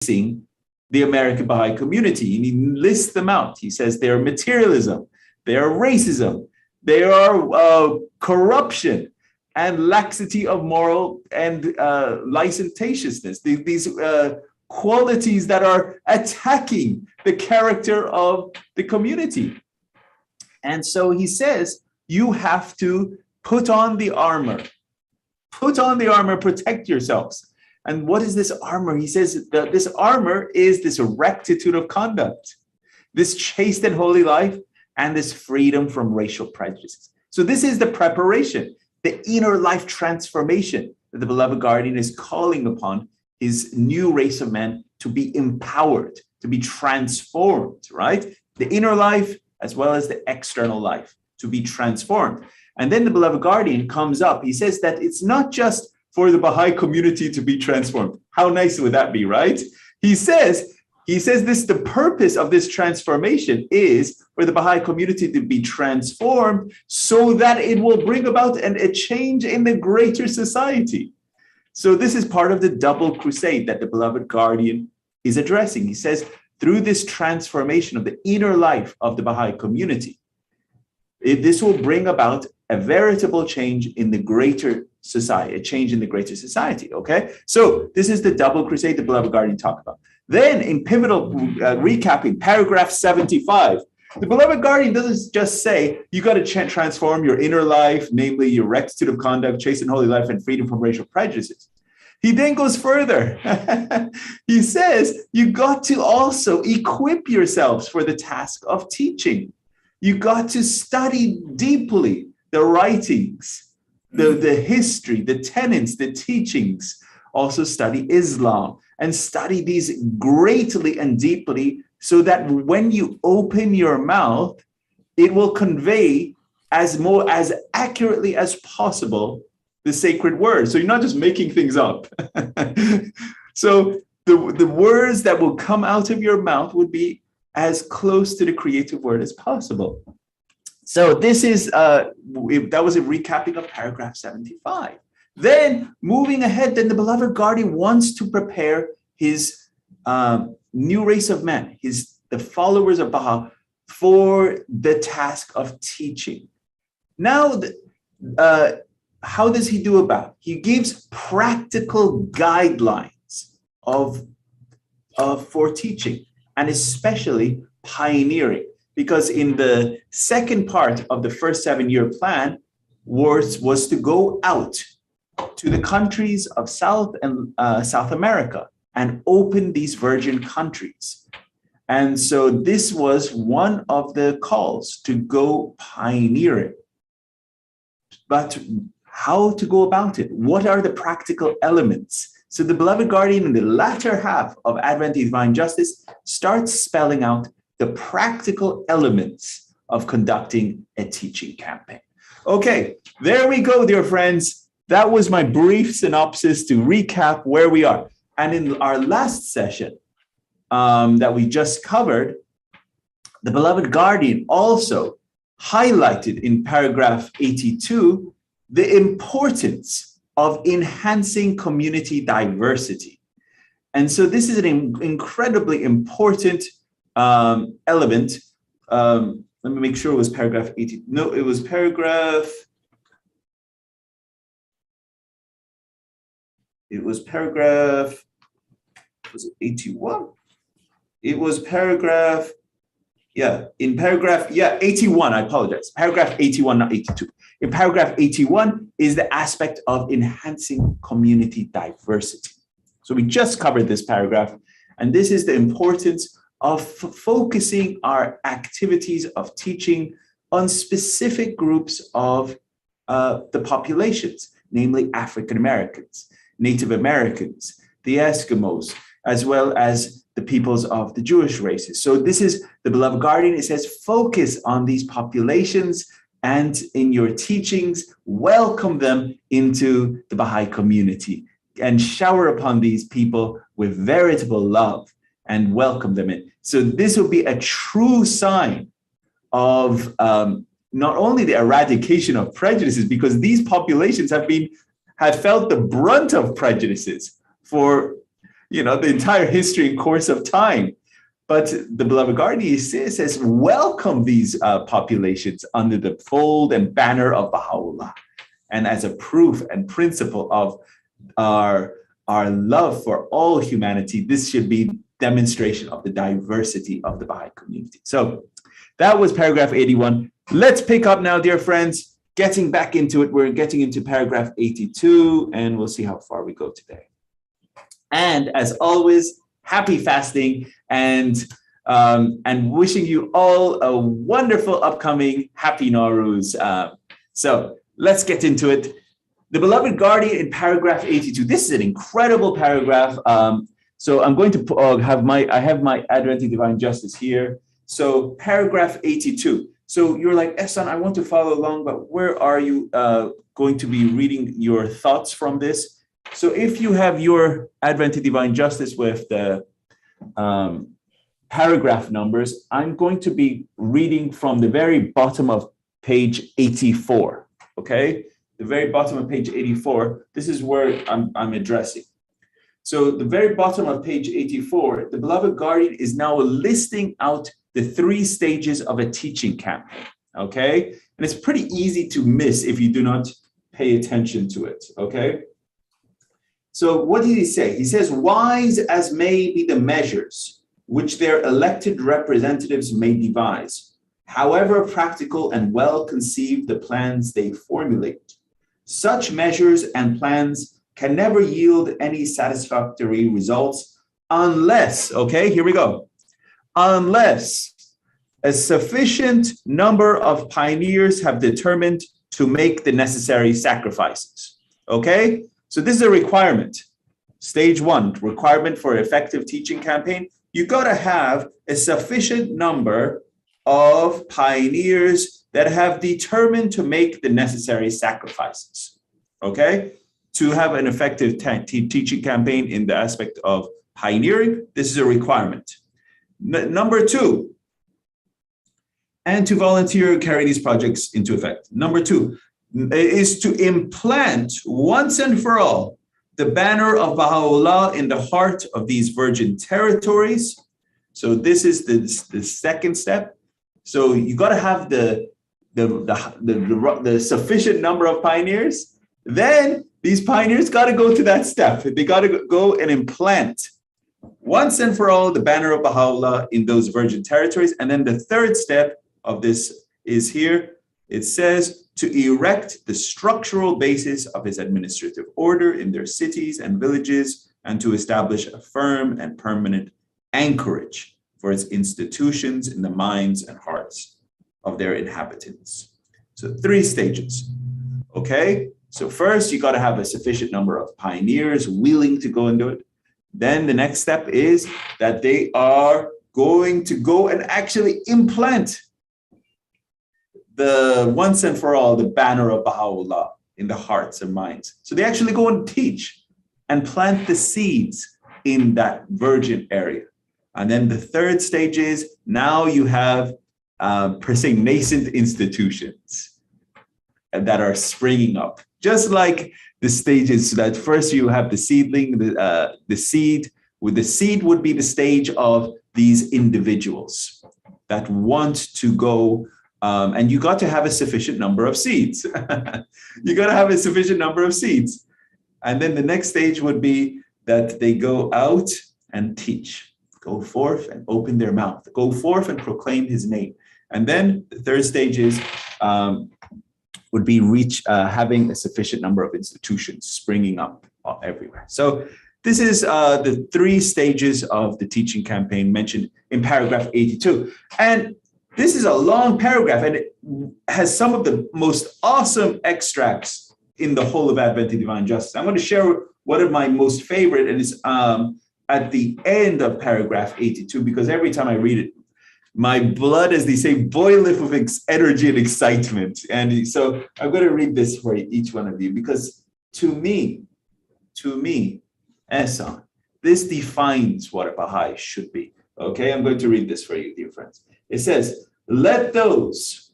the American Baha'i community. And he lists them out. He says they are materialism, they are racism, they are corruption, and laxity of moral and licentiousness. These qualities that are attacking the character of the community. And so he says, you have to put on the armor. Put on the armor, protect yourselves. And what is this armor? He says that this armor is this rectitude of conduct, this chaste and holy life, and this freedom from racial prejudices. So this is the preparation, the inner life transformation that the beloved guardian is calling upon his new race of men to be empowered, to be transformed, right? The inner life as well as the external life to be transformed. And then the beloved guardian comes up. He says that it's not just for the Baha'i community to be transformed. How nice would that be, right? He says this, the purpose of this transformation is for the Baha'i community to be transformed so that it will bring about a change in the greater society. So this is part of the double crusade that the beloved guardian is addressing. He says, through this transformation of the inner life of the Baha'i community, this will bring about a veritable change in the greater society, a change in the greater society, okay? So this is the double crusade the beloved guardian talked about. Then in pivotal recapping, paragraph 75, the beloved guardian doesn't just say, you got to transform your inner life, namely your rectitude of conduct, chaste and holy life, and freedom from racial prejudices. He then goes further. He says, you got to also equip yourselves for the task of teaching. You got to study deeply the writings, the history, the tenets, the teachings. Also study Islam and study these greatly and deeply so that when you open your mouth, it will convey as accurately as possible the sacred words. So you're not just making things up. So the words that will come out of your mouth would be as close to the creative word as possible. So this is, that was a recapping of paragraph 75. Then moving ahead, then the beloved guardian wants to prepare his new race of men, the followers of Baha, for the task of teaching. Now, how does he do about it? He gives practical guidelines for teaching, and especially pioneering, because in the second part of the first 7-year plan was to go out to the countries of South America and open these virgin countries. And so this was one of the calls to go pioneering. But how to go about it? What are the practical elements? So the beloved guardian in the latter half of Adventist Divine Justice starts spelling out the practical elements of conducting a teaching campaign. Okay, there we go, dear friends. That was my brief synopsis to recap where we are. And in our last session that we just covered, the beloved guardian also highlighted in paragraph 82 the importance of enhancing community diversity. And so this is an incredibly important element. Let me make sure it was paragraph 80. No, it was paragraph. Was it 81? It was paragraph, in paragraph 81, I apologize. Paragraph 81, not 82. In paragraph 81 is the aspect of enhancing community diversity. So we just covered this paragraph, and this is the importance of focusing our activities of teaching on specific groups of the populations, namely African Americans, Native Americans, the Eskimos, as well as the peoples of the Jewish races. So this is the beloved guardian. It says, focus on these populations, and in your teachings, welcome them into the Baha'i community and shower upon these people with veritable love and welcome them in. So this will be a true sign of not only the eradication of prejudices, because these populations have felt the brunt of prejudices for the entire history and course of time. But the beloved Gardi says, welcome these populations under the fold and banner of Baha'u'llah. And as a proof and principle of our love for all humanity, this should be demonstration of the diversity of the Baha'i community. So that was paragraph 81. Let's pick up now, dear friends, getting back into it. We're getting into paragraph 82, and we'll see how far we go today. And as always, happy fasting, and wishing you all a wonderful upcoming happy Nowruz. So let's get into it. The beloved Guardian in paragraph 82. This is an incredible paragraph. So I'm going to I have my Adventist Divine Justice here. So paragraph 82. So you're like, Ehsan, I want to follow along, but where are you going to be reading your thoughts from this? So if you have your Adventist Divine Justice with the paragraph numbers, I'm going to be reading from the very bottom of page 84, okay? The very bottom of page 84, this is where I'm addressing. So the very bottom of page 84, the beloved Guardian is now listing out the 3 stages of a teaching campaign, okay? And it's pretty easy to miss if you do not pay attention to it, okay? So what did he say? He says, wise as may be the measures which their elected representatives may devise, however practical and well-conceived the plans they formulate, such measures and plans can never yield any satisfactory results unless, okay, here we go, unless a sufficient number of pioneers have determined to make the necessary sacrifices, okay? So this is a requirement. Stage 1, requirement for an effective teaching campaign. You got to have a sufficient number of pioneers that have determined to make the necessary sacrifices, okay? To have an effective teaching campaign in the aspect of pioneering, this is a requirement. Number 2, and to volunteer carry these projects into effect. Number 2 is to implant once and for all the banner of Baha'u'llah in the heart of these virgin territories. So this is the second step. So you got to have the sufficient number of pioneers. Then these pioneers got to go to that step. They got to go and implant once and for all the banner of Baha'u'llah in those virgin territories. And then the third step of this is here. It says to erect the structural basis of his administrative order in their cities and villages, and to establish a firm and permanent anchorage for its institutions in the minds and hearts of their inhabitants. So 3 stages, okay? So first, you got to have a sufficient number of pioneers willing to go and do it. Then the next step is that they are going to go and actually implant the once and for all, the banner of Baha'u'llah in the hearts and minds. So they actually go and teach and plant the seeds in that virgin area. And then the third stage is now you have, per se, nascent institutions that are springing up. Just like the stages that first you have the seedling, the seed. With the seed would be the stage of these individuals that want to go. And you got to have a sufficient number of seeds. You got to have a sufficient number of seeds. And then the next stage would be that they go out and teach, go forth and open their mouth, go forth and proclaim his name. And then the third stage is, would be having a sufficient number of institutions springing up everywhere. So this is the 3 stages of the teaching campaign mentioned in paragraph 82. And this is a long paragraph, and it has some of the most awesome extracts in the whole of Adventist Divine Justice. I'm going to share one of my most favorite, and it's at the end of paragraph 82, because every time I read it, my blood, as they say, boileth with energy and excitement. And so I'm going to read this for each one of you, because to me, Ehsan, this defines what a Baha'i should be. Okay, I'm going to read this for you, dear friends. It says, let those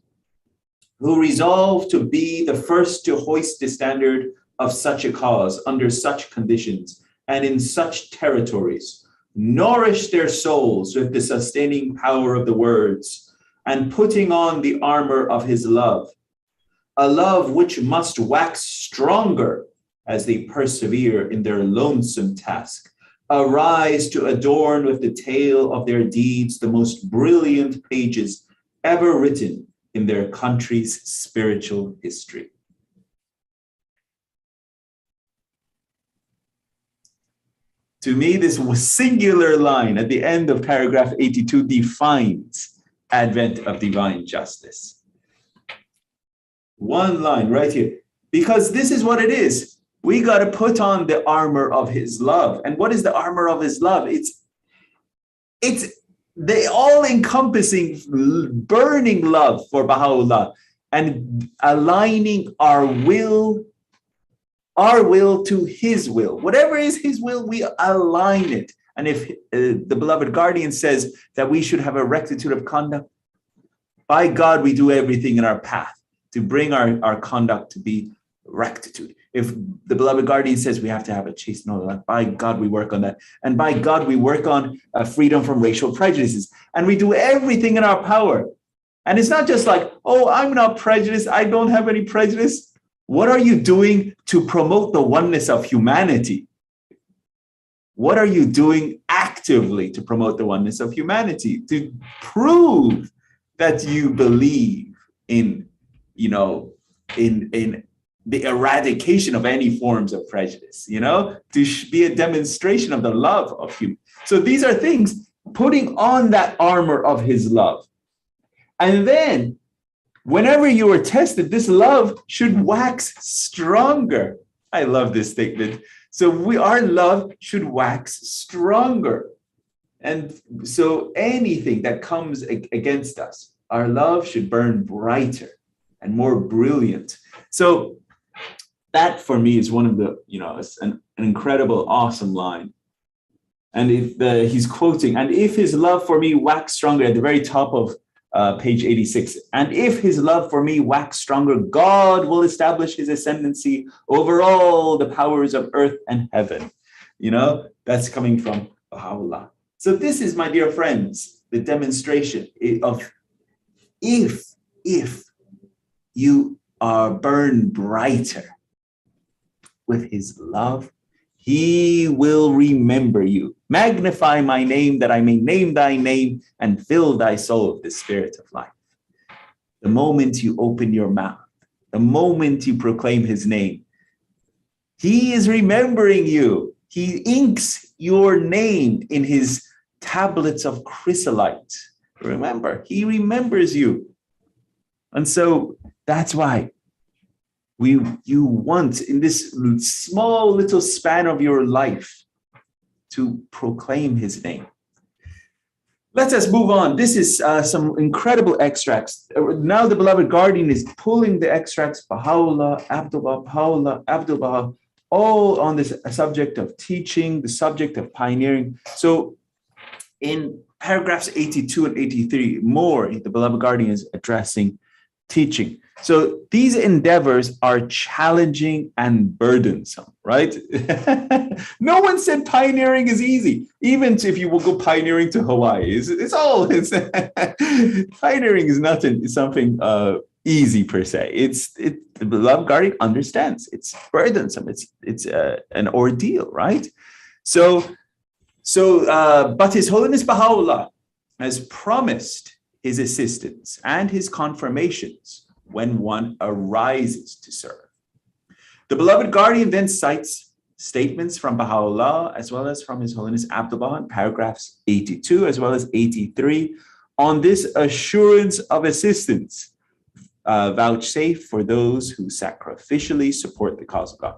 who resolve to be the first to hoist the standard of such a cause under such conditions and in such territories, nourish their souls with the sustaining power of the words, and putting on the armor of his love, a love which must wax stronger as they persevere in their lonesome task, arise to adorn with the tale of their deeds the most brilliant pages ever written in their country's spiritual history. To me, this singular line at the end of paragraph 82 defines advent of divine justice. One line right here, because this is what it is. We got to put on the armor of his love. And what is the armor of his love? It's the all-encompassing, burning love for Baha'u'llah and aligning our will to his will. Whatever is his will, we align it. And if the beloved guardian says that we should have a rectitude of conduct, by God, we do everything in our path to bring our conduct to be rectitude. If the beloved guardian says we have to have a chaste note, by God, we work on that. And by God, we work on freedom from racial prejudices. And we do everything in our power. And it's not just like, oh, I'm not prejudiced. I don't have any prejudice. What are you doing to promote the oneness of humanity? What are you doing actively to promote the oneness of humanity? To prove that you believe in the eradication of any forms of prejudice, to be a demonstration of the love of human. So these are things, putting on that armor of his love. And then whenever you are tested, this love should wax stronger. I love this statement. So our love should wax stronger. And so anything that comes against us, our love should burn brighter and more brilliant. So that for me is one of the, it's an incredible, awesome line. And he's quoting, and if his love for me wax stronger, at the very top of page 86, and if his love for me wax stronger, God will establish his ascendancy over all the powers of earth and heaven. That's coming from Baha'u'llah. So this is, my dear friends, the demonstration of if you are burned brighter with his love, he will remember you. Magnify my name, that I may name thy name and fill thy soul with the spirit of life. The moment you open your mouth, the moment you proclaim his name, he is remembering you. He inks your name in his tablets of chrysolite. Remember, he remembers you. And so that's why you want, in this small little span of your life, to proclaim his name. Let us move on. This is some incredible extracts. Now the beloved guardian is pulling the extracts, Baha'u'llah, Abdul-Baha, all on this subject of teaching, the subject of pioneering. So in paragraphs 82 and 83, more, the beloved guardian is addressing teaching. So these endeavors are challenging and burdensome, right? No one said pioneering is easy. Even if you will go pioneering to Hawaii, pioneering is nothing, something easy per se. The beloved guardian understands it's burdensome. It's an ordeal, right? But His Holiness Baha'u'llah has promised his assistance and his confirmations when one arises to serve. The beloved guardian then cites statements from Baha'u'llah as well as from His Holiness Abdu'l-Baha in paragraphs 82 as well as 83 on this assurance of assistance vouchsafed for those who sacrificially support the cause of God.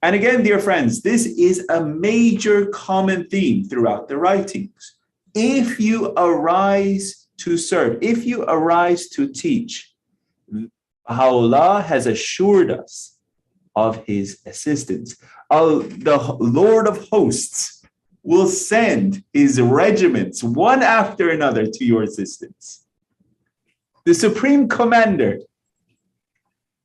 And again, dear friends, this is a major common theme throughout the writings. If you arise to serve, if you arise to teach, Baha'u'llah has assured us of his assistance. The Lord of hosts will send his regiments one after another to your assistance. The Supreme Commander,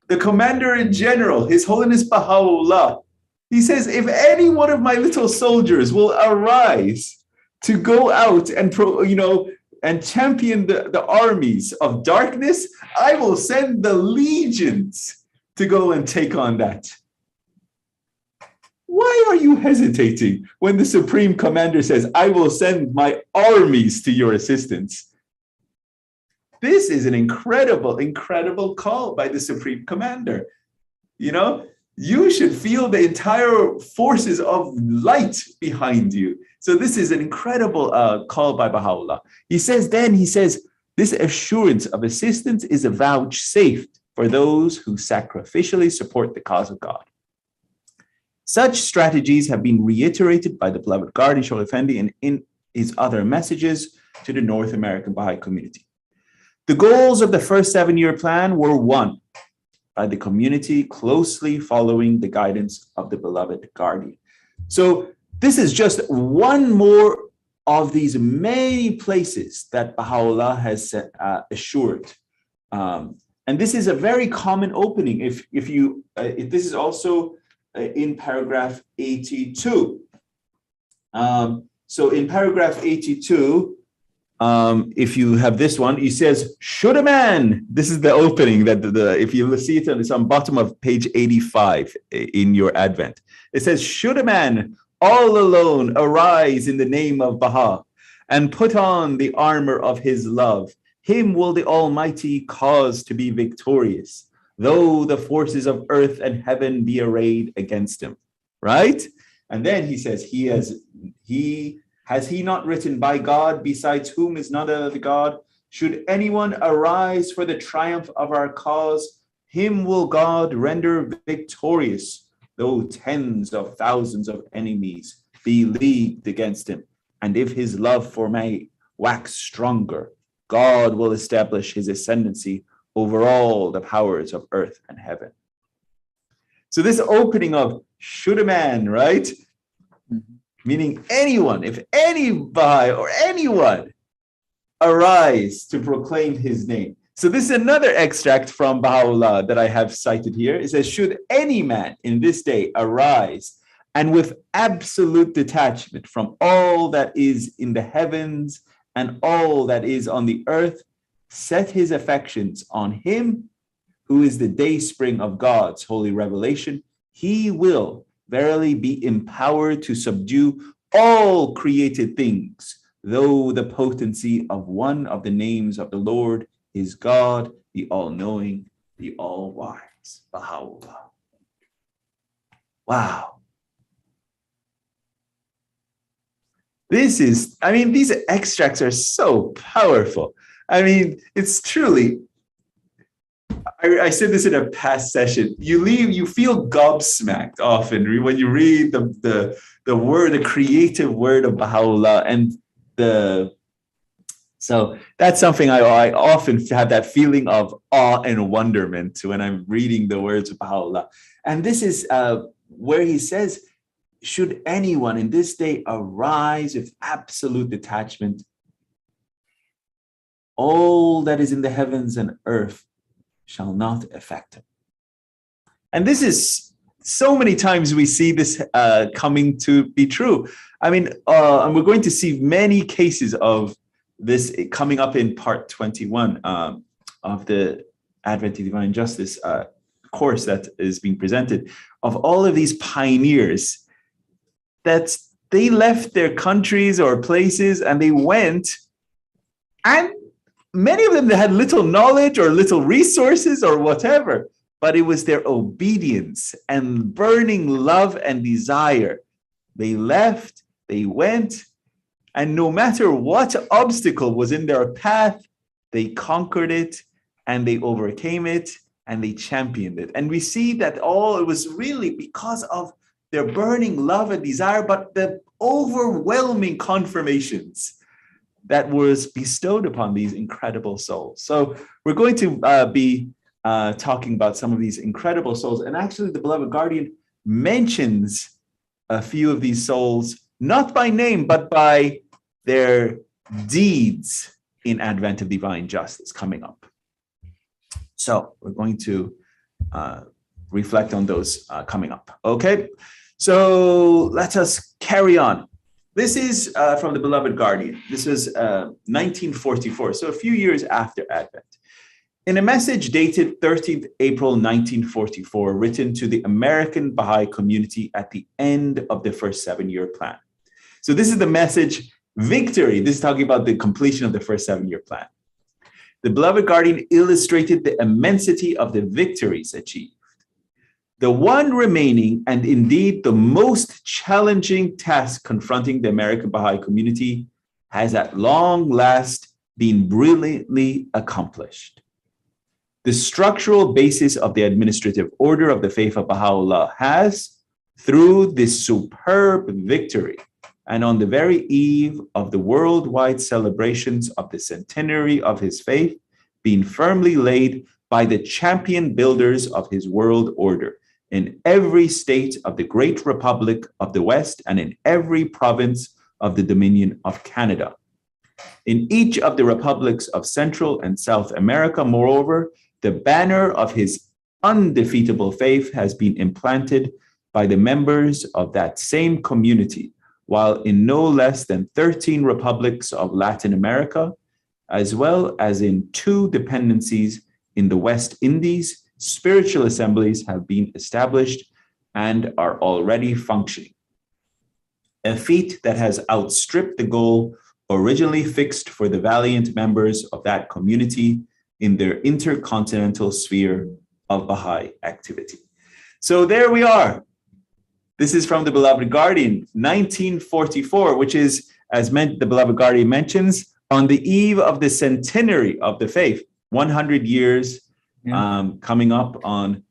the Commander in General, His Holiness Baha'u'llah, He says, if any one of my little soldiers will arise to go out and and champion the armies of darkness, I will send the legions to go and take on that. Why are you hesitating when the Supreme Commander says, I will send my armies to your assistance? This is an incredible, incredible call by the Supreme Commander. You should feel the entire forces of light behind you. So this is an incredible call by Baha'u'llah. He says, this assurance of assistance is vouchsafed for those who sacrificially support the cause of God. Such strategies have been reiterated by the beloved Gird Shoghi Effendi and in his other messages to the North American Baha'i community. The goals of the first 7-year plan were one, by the community closely following the guidance of the beloved Gird. So this is just one more of these many places that Baha'u'llah has assured. And this is a very common opening. If this is also in paragraph 82. So in paragraph 82, if you have this one, he says, should a man, this is the opening that if you see it on the bottom of page 85 in your Advent, it says, should a man all alone arise in the name of Baha and put on the armor of his love, him will the Almighty cause to be victorious, though the forces of earth and heaven be arrayed against him. Right? And then he says, has he not written, by God, besides whom is none other God? Should anyone arise for the triumph of our cause, him will God render victorious, though tens of thousands of enemies be leagued against him. And if his love for me wax stronger, God will establish his ascendancy over all the powers of earth and heaven. So this opening of should a man, right? Meaning anyone, if any Baha'i or anyone arise to proclaim his name. So this is another extract from Baha'u'llah that I have cited here. It says, should any man in this day arise and with absolute detachment from all that is in the heavens and all that is on the earth, set his affections on him who is the dayspring of God's holy revelation, he will verily be empowered to subdue all created things, though the potency of one of the names of the Lord is God, the all-knowing, the all-wise. Baha'u'llah. Wow. These extracts are so powerful. It's truly, I said this in a past session, you feel gobsmacked often when you read the word, the creative word of Baha'u'llah. So that's something I often have, that feeling of awe and wonderment when I'm reading the words of Baha'u'llah. And this is where he says, should anyone in this day arise with absolute detachment, all that is in the heavens and earth shall not affect him. And this is so many times we see this coming to be true. And we're going to see many cases of this coming up in part 21 of the Advent of Divine Justice course that is being presented, of all of these pioneers that they left their countries or places and they went, and many of them, they had little knowledge or little resources or whatever, but it was their obedience and burning love and desire. They left, they went, and no matter what obstacle was in their path, they conquered it and they overcame it and they championed it. And we see that it was really because of their burning love and desire, but the overwhelming confirmations that was bestowed upon these incredible souls. So we're going to be talking about some of these incredible souls. And actually the beloved Guardian mentions a few of these souls, not by name, but by their deeds in Advent of Divine Justice coming up. So we're going to reflect on those coming up. Okay, So let us carry on. This is from the Beloved Guardian. This was 1944, so a few years after Advent. In a message dated 13th April 1944, written to the American Baha'i community at the end of the first 7-year plan. So this is the message, victory. This is talking about the completion of the first 7-year plan. The Beloved Guardian illustrated the immensity of the victories achieved. The one remaining, and indeed the most challenging task confronting the American Baha'i community has at long last been brilliantly accomplished. The structural basis of the administrative order of the faith of Baha'u'llah has, through this superb victory, and on the very eve of the worldwide celebrations of the centenary of his faith, been firmly laid by the champion builders of his world order in every state of the great Republic of the West and in every province of the Dominion of Canada. In each of the republics of Central and South America, moreover, the banner of his undefeatable faith has been implanted by the members of that same community, while in no less than 13 republics of Latin America, as well as in 2 dependencies in the West Indies, spiritual assemblies have been established and are already functioning. A feat that has outstripped the goal originally fixed for the valiant members of that community in their intercontinental sphere of Baha'i activity. So there we are. This is from the Beloved Guardian, 1944, which is, as the Beloved Guardian mentions, on the eve of the centenary of the faith, 100 years coming up on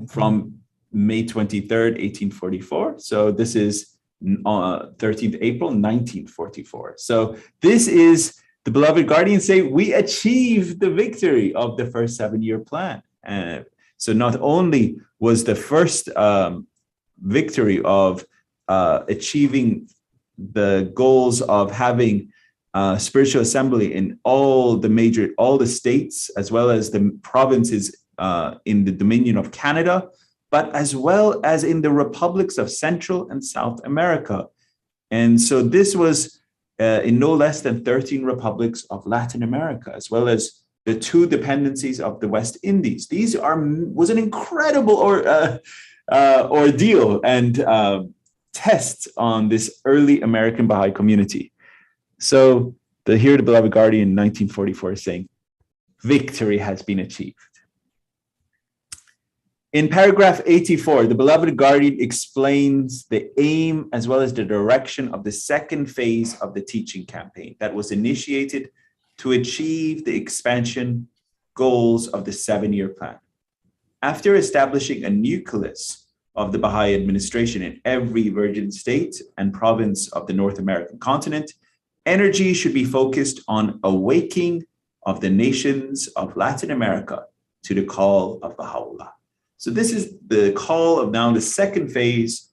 from May 23rd, 1844. So this is 13th April, 1944. So this is the Beloved Guardian say, we achieved the victory of the first 7-year plan. So not only was the first victory of achieving the goals of having spiritual assembly in all the states, as well as the provinces in the Dominion of Canada, but as well as in the republics of Central and South America. And so this was in no less than 13 republics of Latin America, as well as the 2 dependencies of the West Indies. These was an incredible ordeal and test on this early American Baha'i community. So here the Beloved Guardian in 1944 is saying, victory has been achieved. In paragraph 84, the Beloved Guardian explains the aim as well as the direction of the second phase of the teaching campaign that was initiated to achieve the expansion goals of the 7-year plan. After establishing a nucleus of the Baha'i administration in every virgin state and province of the North American continent, energy should be focused on awakening of the nations of Latin America to the call of Baha'u'llah. So this is the call of now the second phase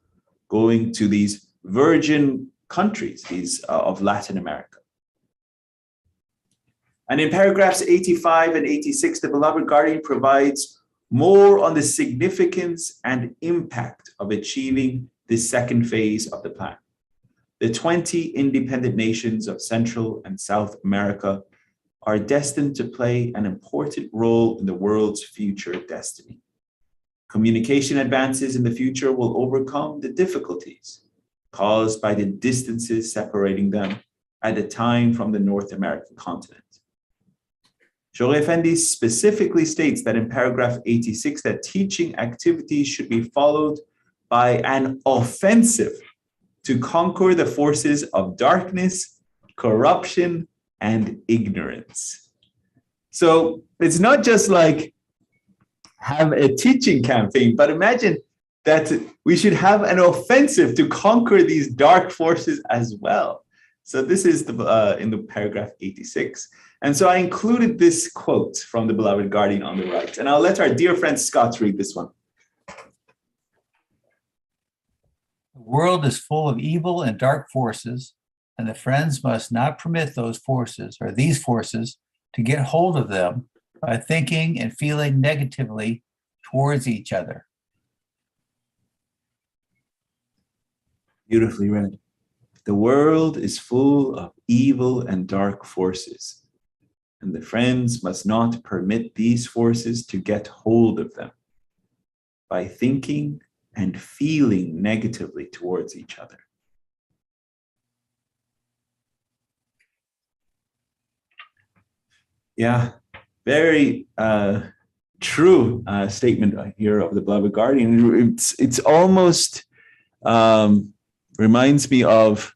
going to these virgin countries, these of Latin America. And in paragraphs 85 and 86, the Beloved Guardian provides more on the significance and impact of achieving this second phase of the plan. The 20 independent nations of Central and South America are destined to play an important role in the world's future destiny. Communication advances in the future will overcome the difficulties caused by the distances separating them at the time from the North American continent. Shoghi Effendi specifically states that in paragraph 86 that teaching activities should be followed by an offensive to conquer the forces of darkness, corruption, and ignorance. So it's not just like have a teaching campaign, but imagine that we should have an offensive to conquer these dark forces as well. So this is in the paragraph 86. And so I included this quote from the Beloved Guardian on the right. And I'll let our dear friend Scott read this one. The world is full of evil and dark forces, and the friends must not permit those forces or these forces to get hold of them by thinking and feeling negatively towards each other. Beautifully read. The world is full of evil and dark forces, and the friends must not permit these forces to get hold of them by thinking and feeling negatively towards each other. Yeah, very true statement here of the beloved guardian. It's almost reminds me of,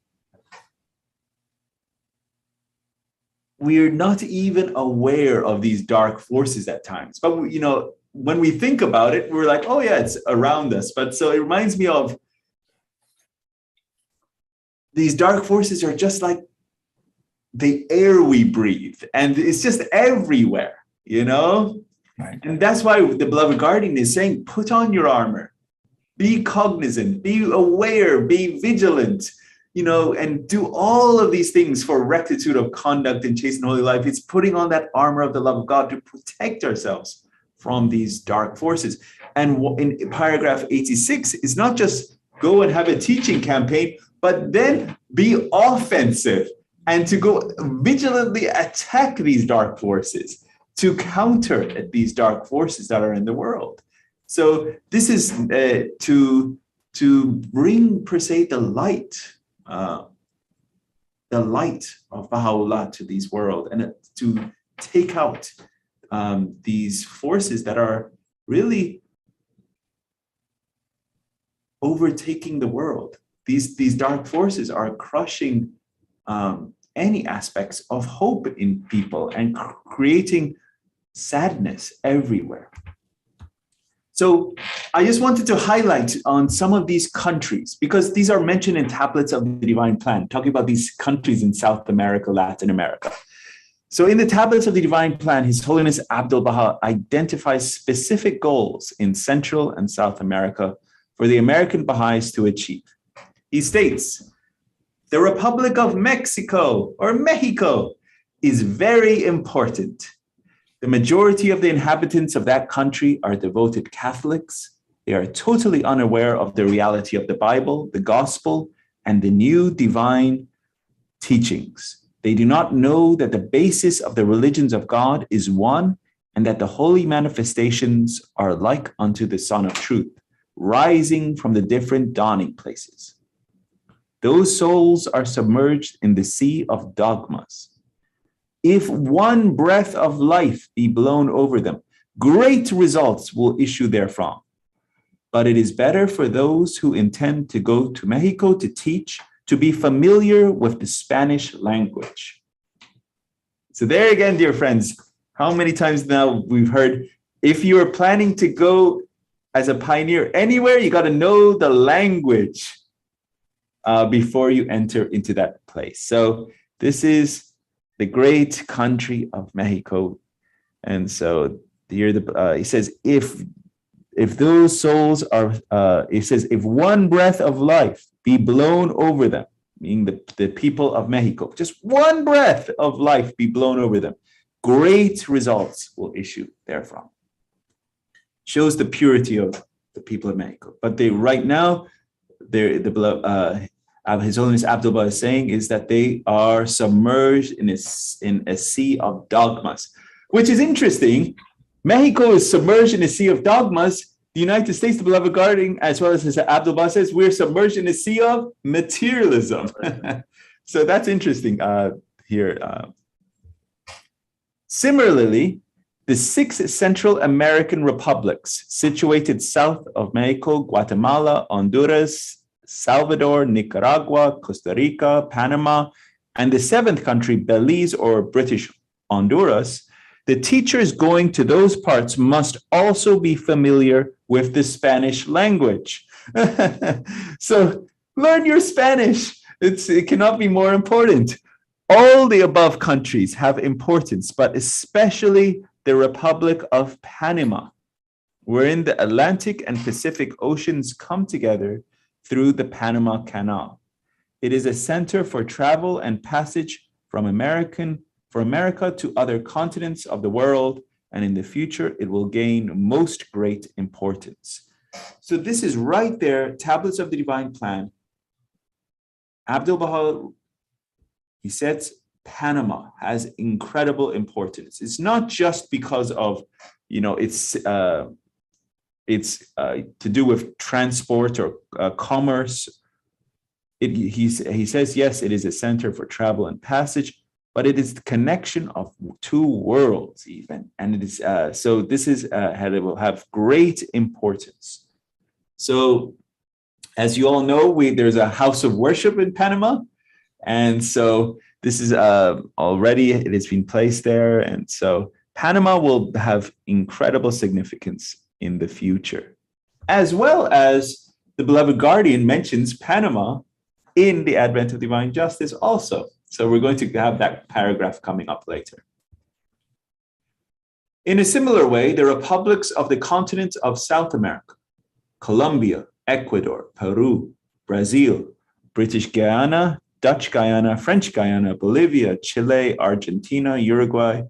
we're not even aware of these dark forces at times, but when we think about it, we're like, oh yeah, it's around us. But so it reminds me of, these dark forces are just like the air we breathe, and it's just everywhere, Right. And that's why the beloved guardian is saying, put on your armor, be cognizant, be aware, be vigilant, and do all of these things for rectitude of conduct and chaste and holy life. It's putting on that armor of the love of God to protect ourselves from these dark forces. And in paragraph 86, it's not just go and have a teaching campaign, but then be offensive and to go vigilantly attack these dark forces, to counter these dark forces that are in the world. So this is to bring, per se, the light of Baha'u'llah to this world, and to take out these forces that are really overtaking the world. These dark forces are crushing any aspects of hope in people and creating sadness everywhere. So I just wanted to highlight on some of these countries, because these are mentioned in tablets of the divine plan, talking about these countries in South America, Latin America. So in the tablets of the divine plan, His Holiness Abdul Baha identifies specific goals in Central and South America for the American Bahá'ís to achieve. He states, the Republic of Mexico, or Mexico, is very important. The majority of the inhabitants of that country are devoted Catholics. They are totally unaware of the reality of the Bible, the gospel, and the new divine teachings. They do not know that the basis of the religions of God is one, and that the holy manifestations are like unto the Sun of Truth, rising from the different dawning places. Those souls are submerged in the sea of dogmas. If one breath of life be blown over them, great results will issue therefrom. But it is better for those who intend to go to Mexico to teach, to be familiar with the Spanish language. So there again, dear friends, how many times now we've heard, if you are planning to go as a pioneer anywhere, you got to know the language before you enter into that place. So this is the great country of Mexico. And so here he says, if those souls are, he says, if one breath of life be blown over them, meaning the people of Mexico, just one breath of life be blown over them, great results will issue therefrom. Shows the purity of the people of Mexico. But they right now, His Holiness Abdul Baha is saying is that they are submerged in a sea of dogmas, which is interesting. Mexico is submerged in a sea of dogmas. The United States, the beloved guardian, as well as Abdul Baha says, we're submerged in a sea of materialism. So that's interesting here. Similarly, the 6 Central American republics situated south of Mexico, Guatemala, Honduras, Salvador, Nicaragua, Costa Rica, Panama, and the 7th country, Belize or British Honduras, the teachers going to those parts must also be familiar with the Spanish language. So learn your Spanish. It cannot be more important. All the above countries have importance, but especially the Republic of Panama, wherein the Atlantic and Pacific Oceans come together through the Panama Canal. It is a center for travel and passage from America to other continents of the world, and in the future, it will gain most great importance. So this is right there, Tablets of the Divine Plan, Abdul Baha, he says, Panama has incredible importance. It's not just because of, it's to do with transport or commerce. He says, yes, it is a center for travel and passage, but it is the connection of two worlds even. And it is, so this is, it will have great importance. So as you all know, there's a house of worship in Panama. And so this is already, it has been placed there. And so Panama will have incredible significance in the future, as well as the beloved guardian mentions Panama in the Advent of Divine Justice also. So we're going to have that paragraph coming up later. In a similar way, the republics of the continent of South America, Colombia, Ecuador, Peru, Brazil, British Guyana, Dutch Guyana, French Guyana, Bolivia, Chile, Argentina, Uruguay,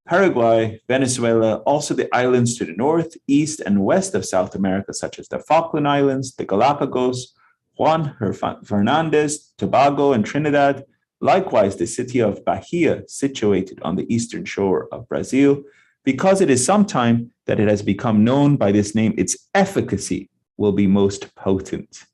Paraguay, Venezuela, also the islands to the north, east, and west of South America, such as the Falkland Islands, the Galapagos, Juan Fernandez, Tobago, and Trinidad. Likewise, the city of Bahia, situated on the eastern shore of Brazil, because it is sometime that it has become known by this name, its efficacy will be most potent.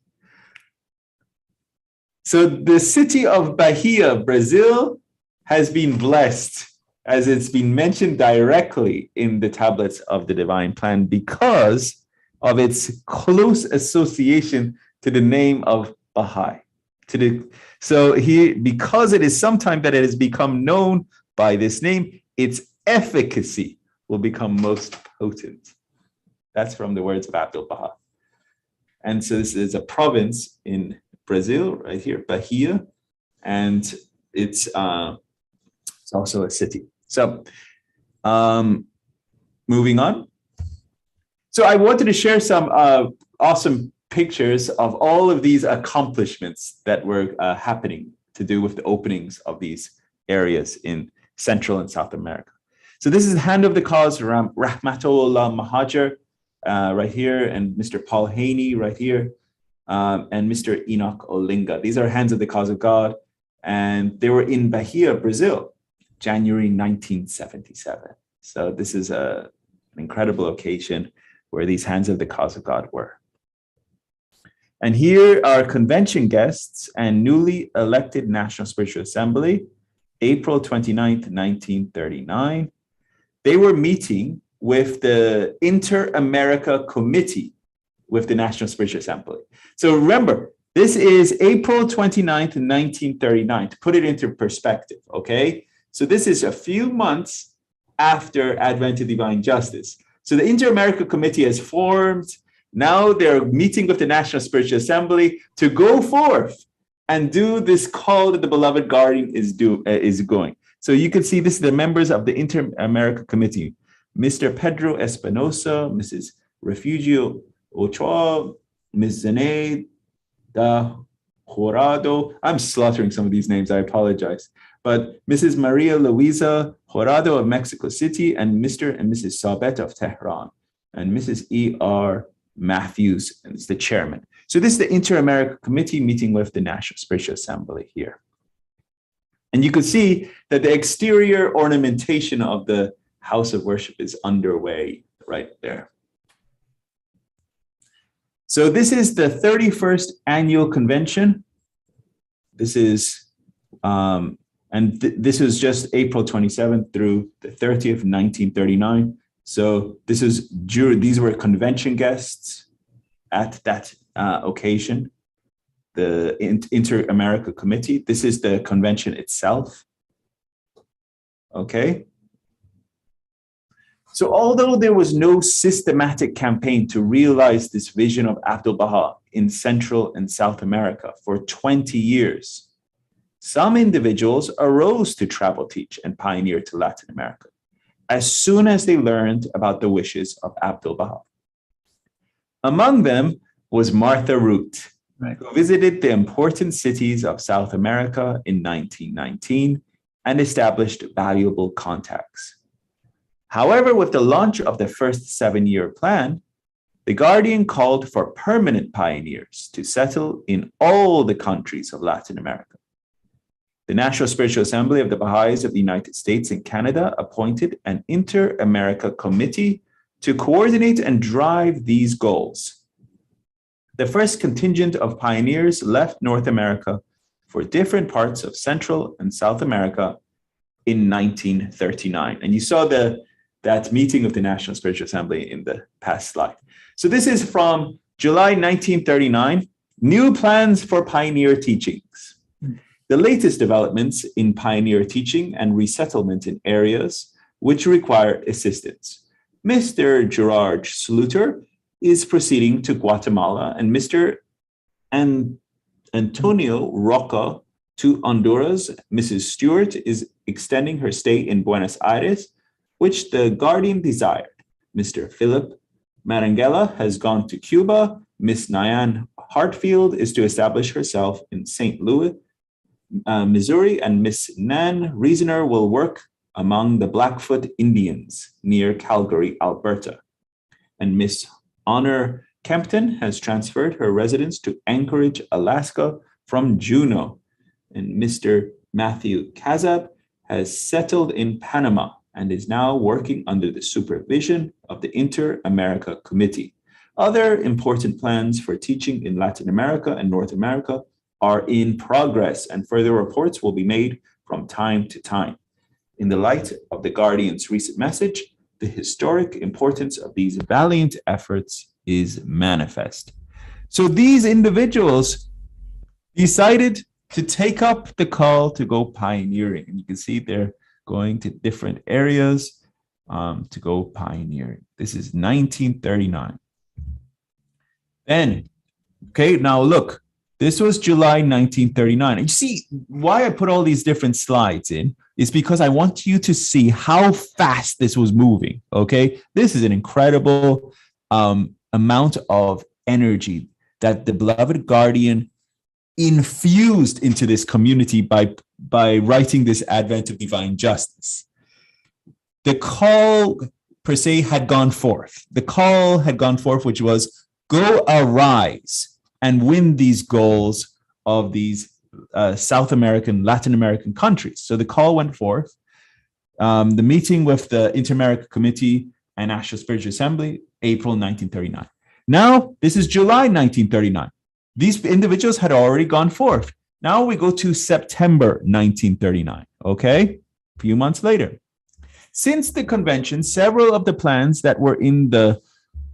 So the city of Bahia, Brazil, has been blessed, as it's been mentioned directly in the tablets of the divine plan, because of its close association to the name of Baha'i. Because it is sometime that it has become known by this name, its efficacy will become most potent. That's from the words of Abdul Baha. And so this is a province in Brazil, right here, Bahia, and it's also a city. So moving on. So I wanted to share some awesome pictures of all of these accomplishments that were happening to do with the openings of these areas in Central and South America. So this is Hand of the Cause, Rahmatullah Mahajer, right here, and Mr. Paul Haney right here, and Mr. Enoch Olinga. These are Hands of the Cause of God, and they were in Bahia, Brazil, January 1977. So this is an incredible occasion where these Hands of the Cause of God were. And here are convention guests and newly elected National Spiritual Assembly, April 29th, 1939. They were meeting with the Inter-America Committee with the National Spiritual Assembly. So remember, this is April 29th, 1939, to put it into perspective, okay? So this is a few months after Advent of Divine Justice. So the Inter-America Committee has formed. Now they're meeting with the National Spiritual Assembly to go forth and do this call that the beloved guardian is going. So you can see this is the members of the Inter-America Committee: Mr. Pedro Espinosa, Mrs. Refugio Ochoa, Ms. Zene da Jorado. I'm slaughtering some of these names, I apologize. But Mrs. Maria Luisa Jorado of Mexico City, and Mr. and Mrs. Sabet of Tehran, and Mrs. E.R. Matthews is the chairman. So this is the Inter-America Committee meeting with the National Spiritual Assembly here. And you can see that the exterior ornamentation of the house of worship is underway right there. So this is the 31st annual convention. This is, this was just April 27th through the 30th, 1939. So these were convention guests at that occasion, the Inter-America Committee. This is the convention itself. Okay. So although there was no systematic campaign to realize this vision of Abdul Baha in Central and South America for 20 years, some individuals arose to travel, teach, and pioneer to Latin America as soon as they learned about the wishes of Abdul Baha. Among them was Martha Root, who visited the important cities of South America in 1919 and established valuable contacts. However, with the launch of the first 7-year plan, The Guardian called for permanent pioneers to settle in all the countries of Latin America. The National Spiritual Assembly of the Bahá'ís of the United States and Canada appointed an Inter-America Committee to coordinate and drive these goals. The first contingent of pioneers left North America for different parts of Central and South America in 1939. And you saw that meeting of the National Spiritual Assembly in the past slide. So this is from July 1939, new plans for pioneer teachings. The latest developments in pioneer teaching and resettlement in areas which require assistance. Mr. Gerard Sluter is proceeding to Guatemala, and Mr. Antonio Roca to Honduras. Mrs. Stewart is extending her stay in Buenos Aires, which the Guardian desired. Mr. Philip Marangella has gone to Cuba. Miss Nyan Hartfield is to establish herself in St. Louis, Missouri, and Miss Nan Reasoner will work among the Blackfoot Indians near Calgary, Alberta. And Miss Honor Kempton has transferred her residence to Anchorage, Alaska from Juneau. And Mr. Matthew Kazab has settled in Panama and is now working under the supervision of the Inter-America Committee. Other important plans for teaching in Latin America and North America are in progress, and further reports will be made from time to time. In the light of the Guardian's recent message, the historic importance of these valiant efforts is manifest. So these individuals decided to take up the call to go pioneering. And you can see they're going to different areas to go pioneering. This is 1939. Then, okay, now look, this was July 1939. And you see why I put all these different slides in is because I want you to see how fast this was moving, okay? This is an incredible amount of energy that the beloved Guardian infused into this community by writing this Advent of Divine Justice. The call, per se, had gone forth. The call had gone forth, which was, go arise and win these goals of these South American, Latin American countries. So the call went forth. The meeting with the Inter-America Committee and National Spiritual Assembly, April 1939. Now, this is July 1939. These individuals had already gone forth. Now we go to September 1939, okay? A few months later. Since the convention, several of the plans that were in the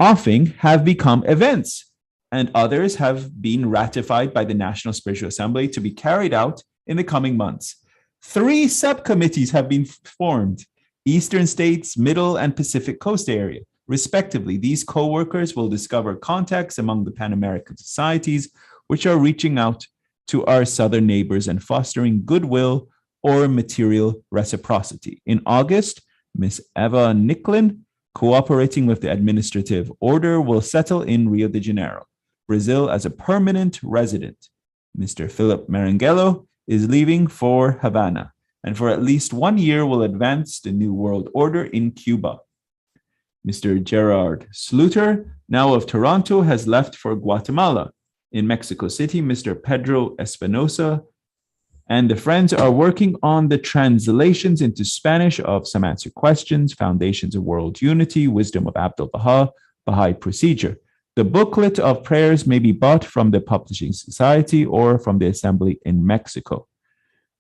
offing have become events, and others have been ratified by the National Spiritual Assembly to be carried out in the coming months. 3 subcommittees have been formed, Eastern States, Middle, and Pacific Coast area, respectively. These co-workers will discover contacts among the Pan-American societies, which are reaching out to our southern neighbors and fostering goodwill or material reciprocity. In August, Ms. Eva Nicklin, cooperating with the administrative order, will settle in Rio de Janeiro, Brazil, as a permanent resident. Mr. Philip Marangella is leaving for Havana, and for at least 1 year will advance the New World Order in Cuba. Mr. Gerard Sluter, now of Toronto, has left for Guatemala. In Mexico City, Mr. Pedro Espinosa and the friends are working on the translations into Spanish of Some Answered Questions, Foundations of World Unity, Wisdom of Abdul Baha, Baha'i Procedure. The booklet of prayers may be bought from the Publishing Society or from the Assembly in Mexico.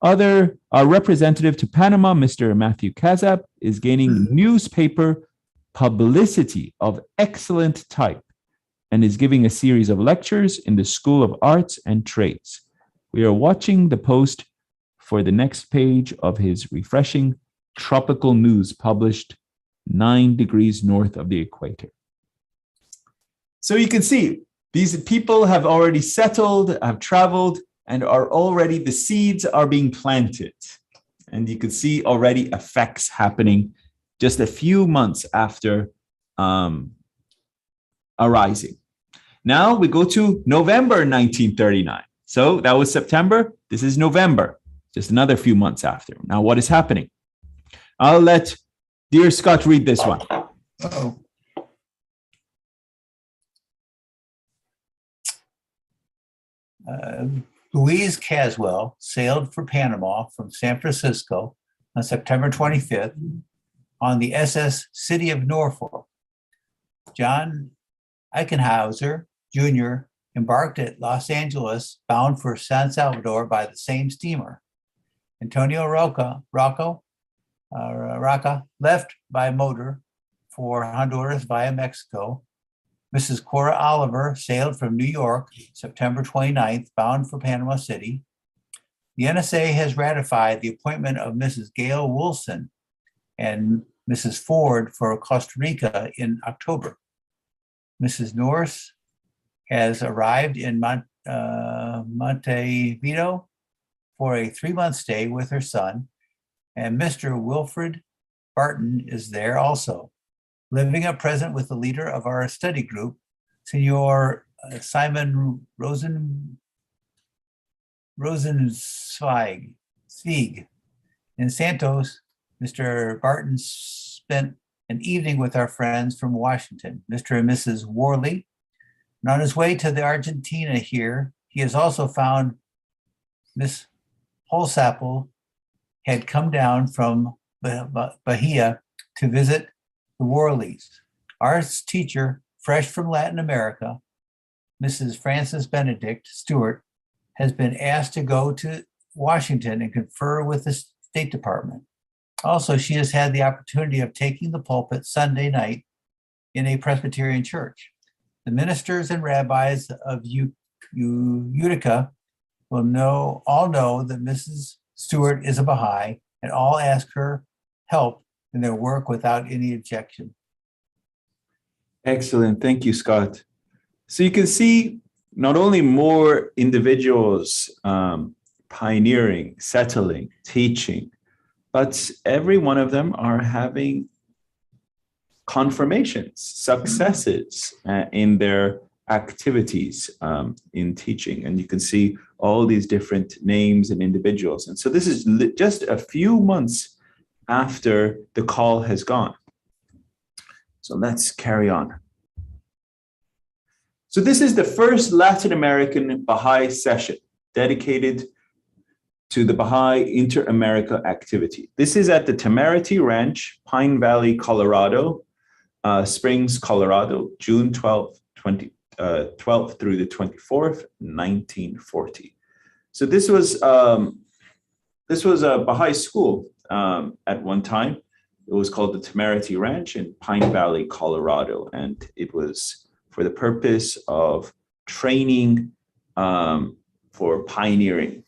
Our representative to Panama, Mr. Matthew Kazab, is gaining newspaper publicity of excellent type and is giving a series of lectures in the School of Arts and Trades. We are watching the post for the next page of his refreshing tropical news published 9 degrees north of the equator. So you can see these people have already settled, have traveled, and are already, the seeds are being planted. And you can see already effects happening just a few months after arising. Now we go to November 1939. So that was September. This is November, just another few months after. Now what is happening? I'll let dear Scott read this one. Uh-oh. Louise Caswell sailed for Panama from San Francisco on September 25th on the SS City of Norfolk. John Eichenhauser Jr. embarked at Los Angeles, bound for San Salvador by the same steamer. Antonio Rocca left by motor for Honduras via Mexico. Mrs. Cora Oliver sailed from New York, September 29th, bound for Panama City. The NSA has ratified the appointment of Mrs. Gail Wilson and Mrs. Ford for Costa Rica in October. Mrs. Norris has arrived in Montevideo for a 3-month stay with her son, and Mr. Wilfred Barton is there also, living at present with the leader of our study group, Senor Simon Rosenzweig. In Santos, Mr. Barton spent an evening with our friends from Washington, Mr. and Mrs. Worley. And on his way to the Argentina here, he has also found Miss Holsapple had come down from Bahia to visit the Worleys. Our teacher, fresh from Latin America, Mrs. Frances Benedict Stewart, has been asked to go to Washington and confer with the State Department. Also, she has had the opportunity of taking the pulpit Sunday night in a Presbyterian church. The ministers and rabbis of Utica will all know that Mrs. Stewart is a Baha'i, and all ask her help in their work without any objection. Excellent. Thank you, Scott. So you can see not only more individuals pioneering, settling, teaching, but every one of them are having confirmations, successes in their activities in teaching. And you can see all these different names and individuals. And so this is just a few months after the call has gone. So let's carry on. So this is the first Latin American Baha'i session dedicated to the Baha'i Inter-America activity. This is at the Temerity Ranch, Pine Valley, Colorado, Springs, Colorado, June 12th through the 24th, 1940. So this was a Baha'i school at one time. It was called the Temerity Ranch in Pine Valley, Colorado, and it was for the purpose of training for pioneering.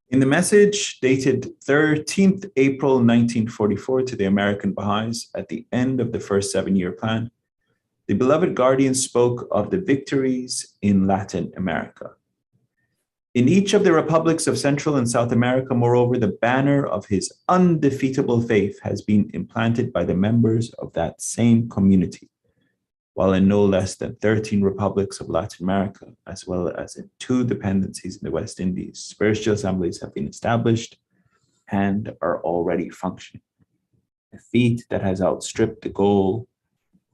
In the message dated 13th April 1944 to the American Bahá'ís at the end of the first 7-year plan, the beloved guardian spoke of the victories in Latin America. In each of the republics of Central and South America, moreover, the banner of his undefeatable faith has been implanted by the members of that same community, while in no less than 13 republics of Latin America, as well as in 2 dependencies in the West Indies, spiritual assemblies have been established and are already functioning. A feat that has outstripped the goal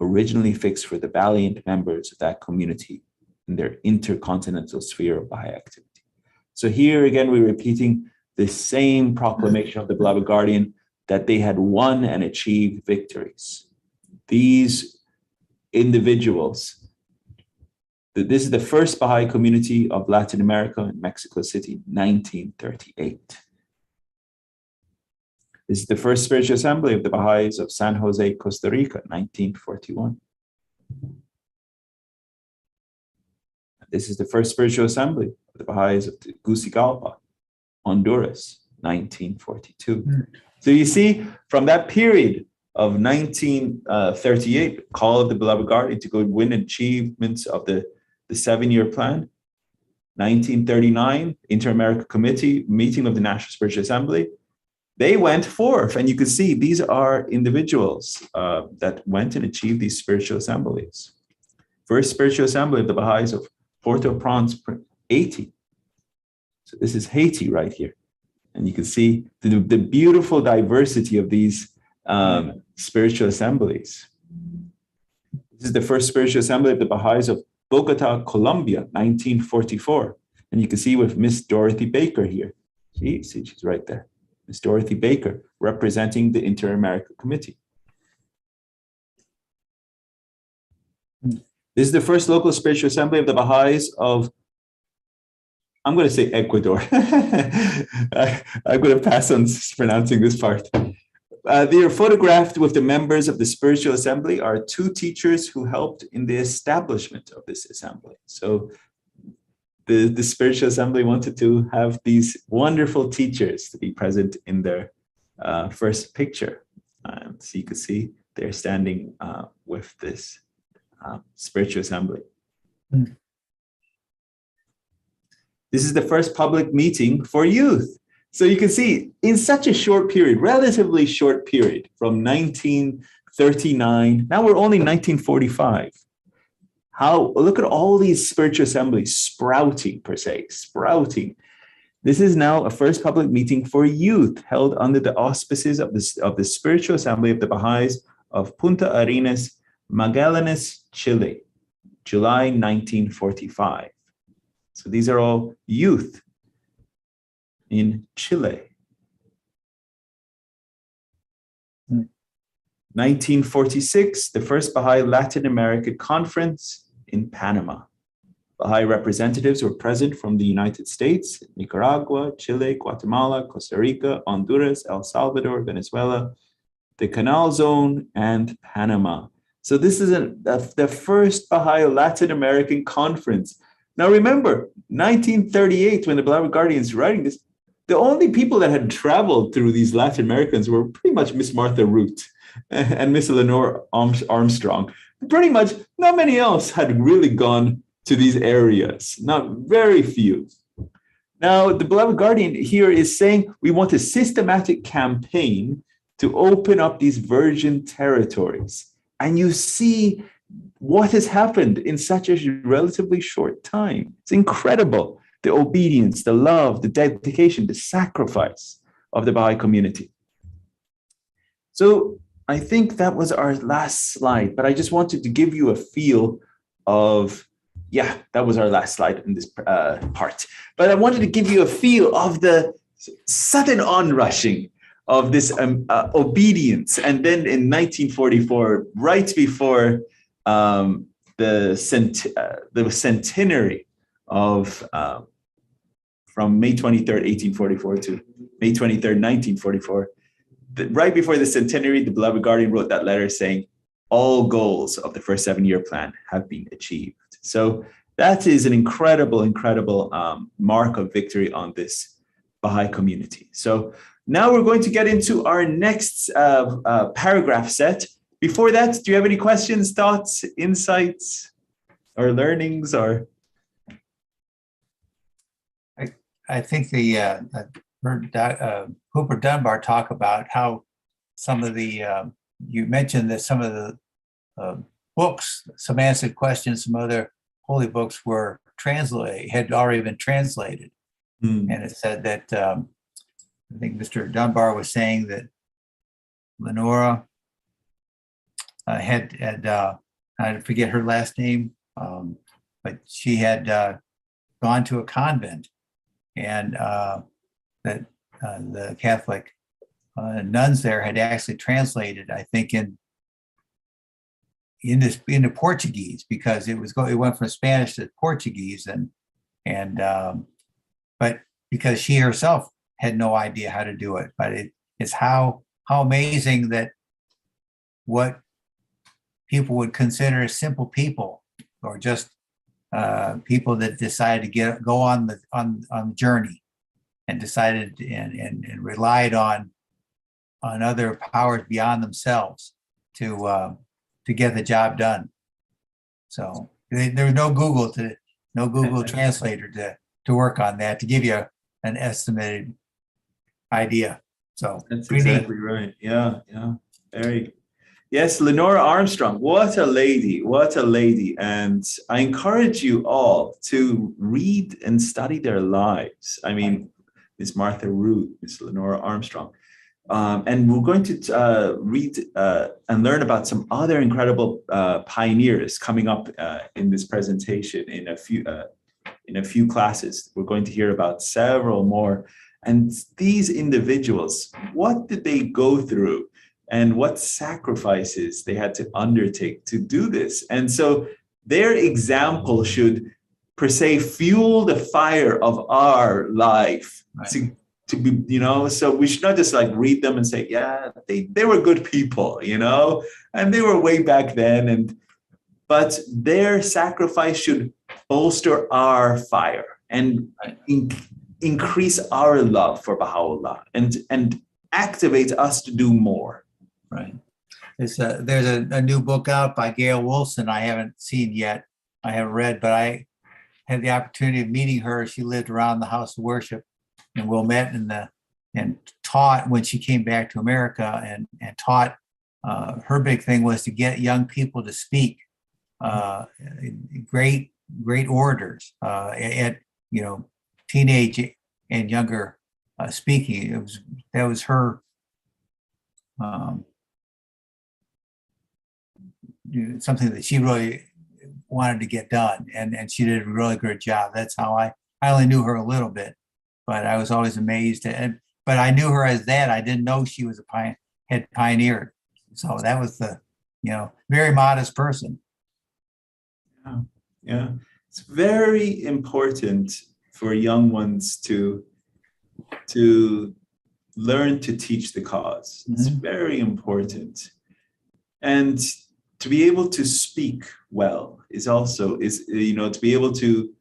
originally fixed for the valiant members of that community in their intercontinental sphere of Baha'i activity. So here again, we're repeating the same proclamation of the beloved guardian that they had won and achieved victories. These individuals, this is the first Baha'i community of Latin America in Mexico City, 1938. This is the first spiritual assembly of the Baha'is of San Jose, Costa Rica, 1941. This is the first spiritual assembly of the Baha'is of Tegucigalpa, Honduras, 1942. So you see, from that period of 1938, call of the beloved guardian to go win achievements of the 7-year plan. 1939, Inter-America Committee, meeting of the National Spiritual Assembly. They went forth, and you can see these are individuals that went and achieved these spiritual assemblies. First spiritual assembly of the Baha'is of Port-au-Prince, Haiti. So this is Haiti right here. And you can see the beautiful diversity of these spiritual assemblies. This is the first spiritual assembly of the Baha'is of Bogota, Colombia, 1944. And you can see with Miss Dorothy Baker here. See, she's right there. Miss Dorothy Baker, representing the Inter-American Committee. This is the first local spiritual assembly of the Baha'is of, I'm going to say Ecuador. I'm going to pass on pronouncing this part. They are photographed with the members of the spiritual assembly are two teachers who helped in the establishment of this assembly. So the spiritual assembly wanted to have these wonderful teachers to be present in their first picture. So you can see they're standing with this spiritual assembly. This is the first public meeting for youth. So you can see in such a short period, relatively short period, from 1939, now we're only 1945. Look at all these spiritual assemblies sprouting, per se, sprouting. This is now a first public meeting for youth held under the auspices of the Spiritual Assembly of the Baha'is of Punta Arenas, Magallanes, Chile, July 1945. So these are all youth in Chile. 1946, the first Baha'i Latin American Conference in Panama. Baha'i representatives were present from the United States, Nicaragua, Chile, Guatemala, Costa Rica, Honduras, El Salvador, Venezuela, the Canal Zone, and Panama. So this is the first Baha'i Latin American Conference. Now remember, 1938, when the Beloved Guardian is writing this, the only people that had traveled through these Latin Americans were pretty much Miss Martha Root and Miss Eleanor Armstrong. Pretty much not many else had really gone to these areas, not very few. Now, the Beloved Guardian here is saying we want a systematic campaign to open up these virgin territories. And you see what has happened in such a relatively short time. It's incredible. The obedience, the love, the dedication, the sacrifice of the Baha'i community. So I think that was our last slide, but I just wanted to give you a feel of, yeah, that was our last slide in this part. But I wanted to give you a feel of the sudden onrushing of this obedience. And then in 1944, right before the centenary of from May 23rd, 1844 to May 23rd, 1944, right before the centenary, the Beloved Guardian wrote that letter saying, all goals of the first 7-year plan have been achieved. So that is an incredible, incredible mark of victory on this Baha'i community. So now we're going to get into our next paragraph set. Before that, do you have any questions, thoughts, insights, or learnings, or? I think Hooper Dunbar talk about how some of the, you mentioned that some of the books, some answered questions, some other holy books were translated, had already been translated. And it said that, I think Mr. Dunbar was saying that Lenora had I forget her last name, but she had gone to a convent, and that the Catholic nuns there had actually translated, I think, into Portuguese, because it went from Spanish to Portuguese, but because she herself had no idea how to do it. But it's how amazing that what people would consider simple people, or just people that decided to go on the journey, and decided and relied on other powers beyond themselves to get the job done. So there was no Google translator to work on that, to give you an estimated idea. So that's exactly right. Yeah. Very. Yes, Lenora Armstrong, what a lady, what a lady. And I encourage you all to read and study their lives. I mean, Miss Martha Root, Miss Lenora Armstrong. And we're going to read and learn about some other incredible pioneers coming up in this presentation in a few classes. We're going to hear about several more. And these individuals, what did they go through and what sacrifices they had to undertake to do this? And so their example should, per se, fuel the fire of our life. Right. To be, so we should not just like read them and say, yeah, they were good people, and they were way back then. But their sacrifice should bolster our fire and increase our love for Baha'u'llah and activate us to do more. Right. There's a new book out by Gail Wilson I haven't seen yet. I haven't read, but I had the opportunity of meeting her. She lived around the house of worship in Wilmette and taught when she came back to America and taught. Her big thing was to get young people to speak. Great orators at teenage and younger speaking. That was her something that she really wanted to get done, and she did a really good job. That's how I only knew her a little bit, but I was always amazed. But I knew her as that. I didn't know she was had pioneered. So that was the very modest person. Yeah. It's very important for young ones to learn to teach the cause. It's very important. And to be able to speak well is to be able to,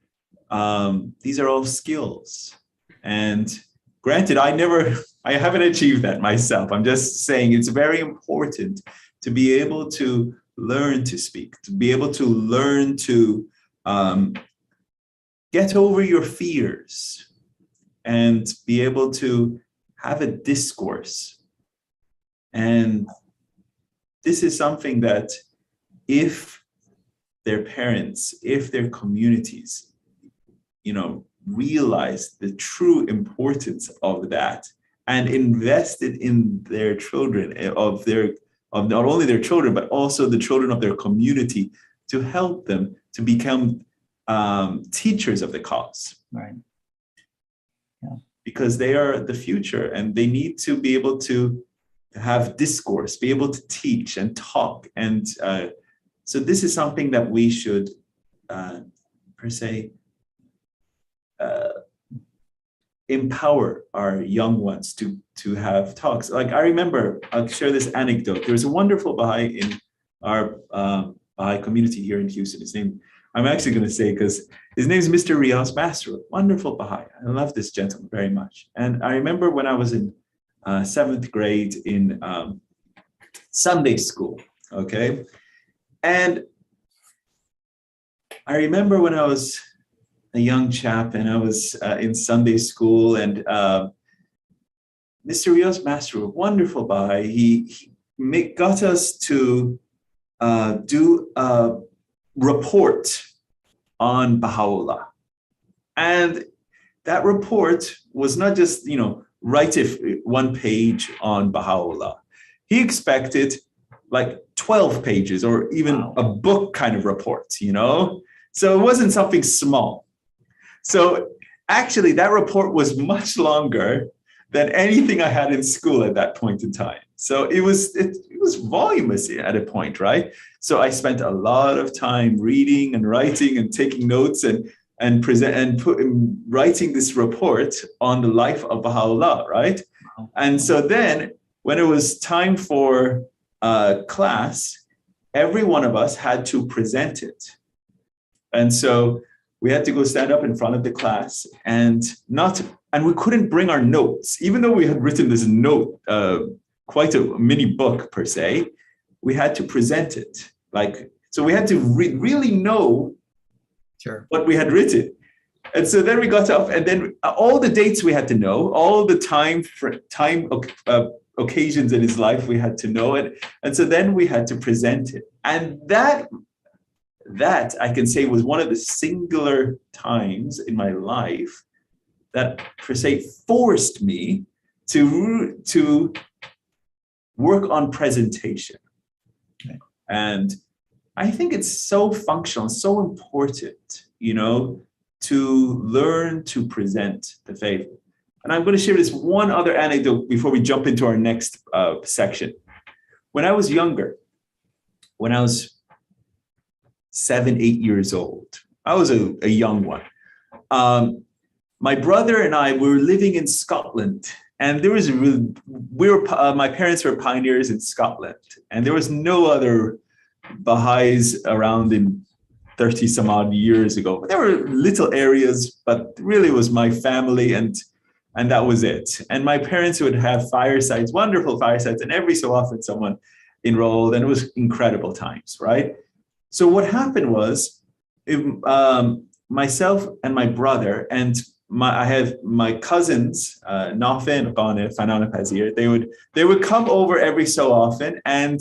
these are all skills. And granted, I haven't achieved that myself. I'm just saying it's very important to be able to learn to speak, to be able to learn to get over your fears and be able to have a discourse. And this is something that if their parents, if their communities, realize the true importance of that and invested in their children, of not only their children, but also the children of their community, to help them to become teachers of the cause. Right. Yeah. Because they are the future and they need to be able to have discourse, be able to teach and talk. And so this is something that we should, per se, empower our young ones to have talks. Like I remember, I'll share this anecdote. There was a wonderful Baha'i in our Baha'i community here in Houston. His name, I'm actually going to say, because his name is Mr. Riaz Masru, wonderful Baha'i. I love this gentleman very much. And I remember when I was in 7th grade in Sunday school, okay? And I remember when I was a young chap and I was in Sunday school, and Mr. Riaz Masru, wonderful Baha'i, he got us to do a report on Baha'u'llah. And that report was not just, write one page on Baha'u'llah. He expected like 12 pages or even a book kind of report, So it wasn't something small. So actually that report was much longer than anything I had in school at that point in time. So it was voluminous at a point, right? So I spent a lot of time reading and writing and taking notes and writing this report on the life of Baha'u'llah, right? And so then when it was time for class, every one of us had to present it. And so we had to go stand up in front of the class and we couldn't bring our notes, even though we had written this note, quite a mini book per se, we had to present it. So we had to really know what we had written. And so then we got up, and then all the dates we had to know, all the time occasions in his life we had to know it. And so then we had to present it. And that I can say was one of the singular times in my life that per se forced me to work on presentation. Okay. And I think it's so functional, so important, to learn to present the faith. And I'm going to share this one other anecdote before we jump into our next section. When I was younger, when I was 7, 8 years old, I was a young one. My brother and I were living in Scotland, and there was my parents were pioneers in Scotland, and there was no other Baha'is around in 30 some odd years ago. There were little areas, but really it was my family, and that was it. And my parents would have firesides, wonderful firesides, and every so often someone enrolled, and it was incredible times, right? So what happened was, myself and my brother and I have my cousins, Nafe and Qane, Fanan and Pazir, they would come over every so often, and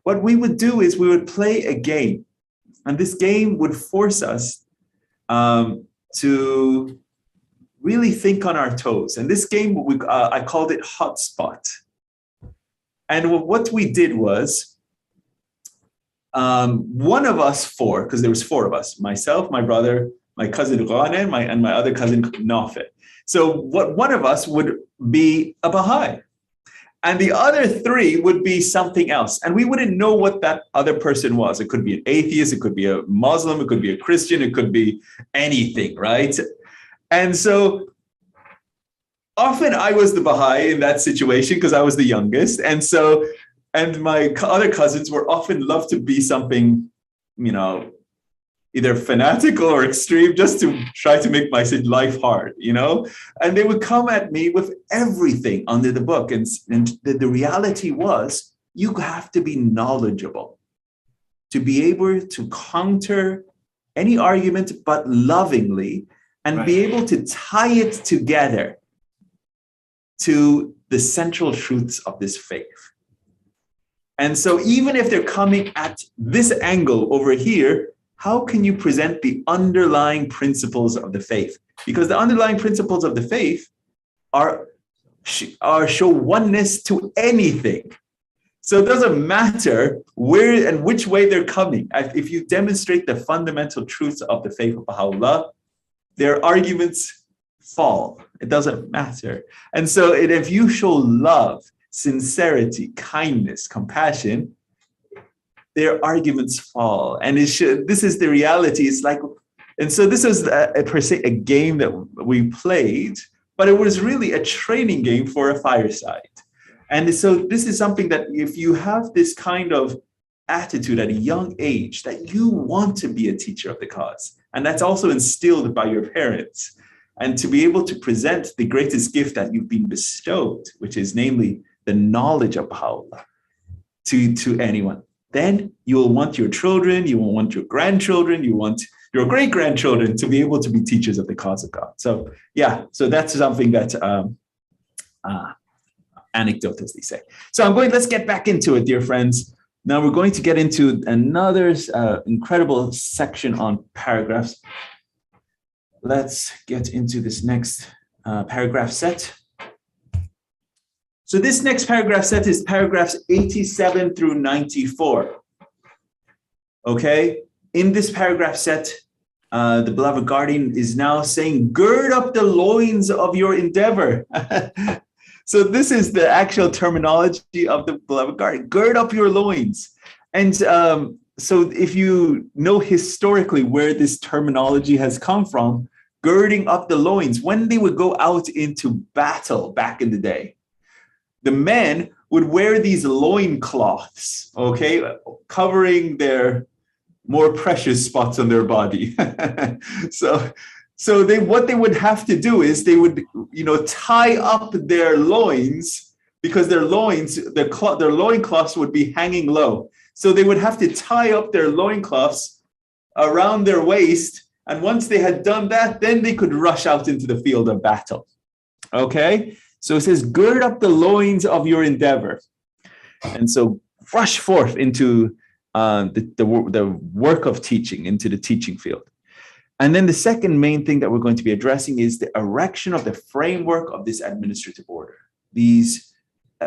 what we would do is we would play a game, and this game would force us to really think on our toes. And this game, I called it Hotspot. And what we did was, one of us four, because there was 4 of us, myself, my brother, my cousin Qane, and my other cousin Nafe. So one of us would be a Baha'i, and the other 3 would be something else. And we wouldn't know what that other person was. It could be an atheist, it could be a Muslim, it could be a Christian, it could be anything, right? And so often I was the Baha'i in that situation because I was the youngest. And my other cousins were often loved to be something, either fanatical or extreme, just to try to make my life hard, And they would come at me with everything under the book. And the reality was, you have to be knowledgeable to be able to counter any argument, but lovingly, and be able to tie it together to the central truths of this faith. And so even if they're coming at this angle over here, how can you present the underlying principles of the faith? Because the underlying principles of the faith show oneness to anything. So it doesn't matter where and which way they're coming. If you demonstrate the fundamental truths of the faith of Baha'u'llah, their arguments fall. It doesn't matter. And so if you show love, sincerity, kindness, compassion, their arguments fall. And this is the reality. It's like, and so this was per se a game that we played, but it was really a training game for a fireside. And so this is something that if you have this kind of attitude at a young age, that you want to be a teacher of the cause, and that's also instilled by your parents, and to be able to present the greatest gift that you've been bestowed, which is namely the knowledge of Baha'u'llah to anyone, then you will want your children, you will want your grandchildren, you want your great-grandchildren to be able to be teachers of the cause of God. So so that's something that anecdote, as they say. So let's get back into it, dear friends. Now we're going to get into another incredible section on paragraphs. Let's get into this next paragraph set. So this next paragraph set is paragraphs 87 through 94. Okay, in this paragraph set, the beloved guardian is now saying, gird up the loins of your endeavor. So this is the actual terminology of the beloved guardian, gird up your loins. And so if you know historically where this terminology has come from, girding up the loins, when they would go out into battle back in the day, the men would wear these loin cloths, okay, covering their more precious spots on their body. So what they would have to do is they would, tie up their loins, because their loin cloths would be hanging low. So they would have to tie up their loin cloths around their waist. And once they had done that, then they could rush out into the field of battle. Okay? So it says, gird up the loins of your endeavor. And so rush forth into the work of teaching, into the teaching field. And then the second main thing that we're going to be addressing is the erection of the framework of this administrative order. These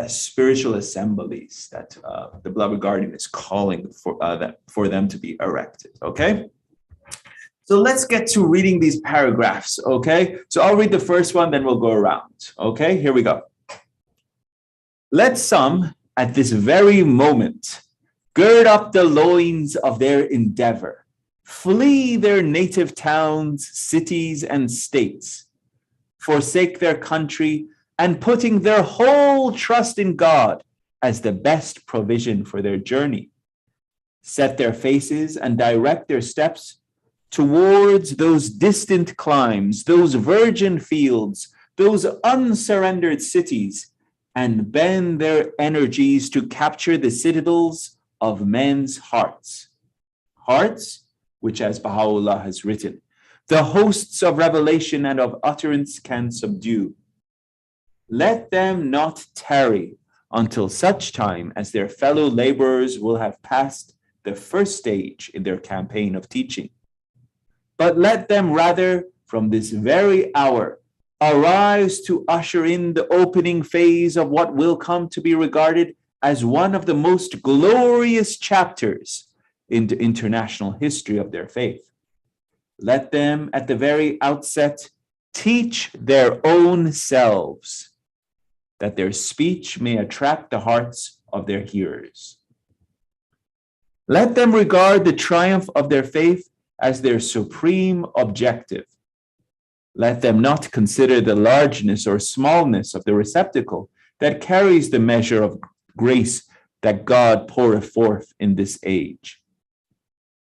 spiritual assemblies that the beloved guardian is calling for them to be erected. Okay. So let's get to reading these paragraphs. Okay. So I'll read the first one, then we'll go around. Okay. Here we go. Let some at this very moment gird up the loins of their endeavor, flee their native towns, cities, and states, forsake their country, and putting their whole trust in God as the best provision for their journey, set their faces and direct their steps towards those distant climes, those virgin fields, those unsurrendered cities, and bend their energies to capture the citadels of men's hearts. Hearts, which, as Baha'u'llah has written, the hosts of revelation and of utterance can subdue. Let them not tarry until such time as their fellow laborers will have passed the first stage in their campaign of teaching. But let them rather, from this very hour, arise to usher in the opening phase of what will come to be regarded as one of the most glorious chapters in the international history of their faith. Let them, at the very outset, teach their own selves, that their speech may attract the hearts of their hearers. Let them regard the triumph of their faith as their supreme objective. Let them not consider the largeness or smallness of the receptacle that carries the measure of grace that God poureth forth in this age.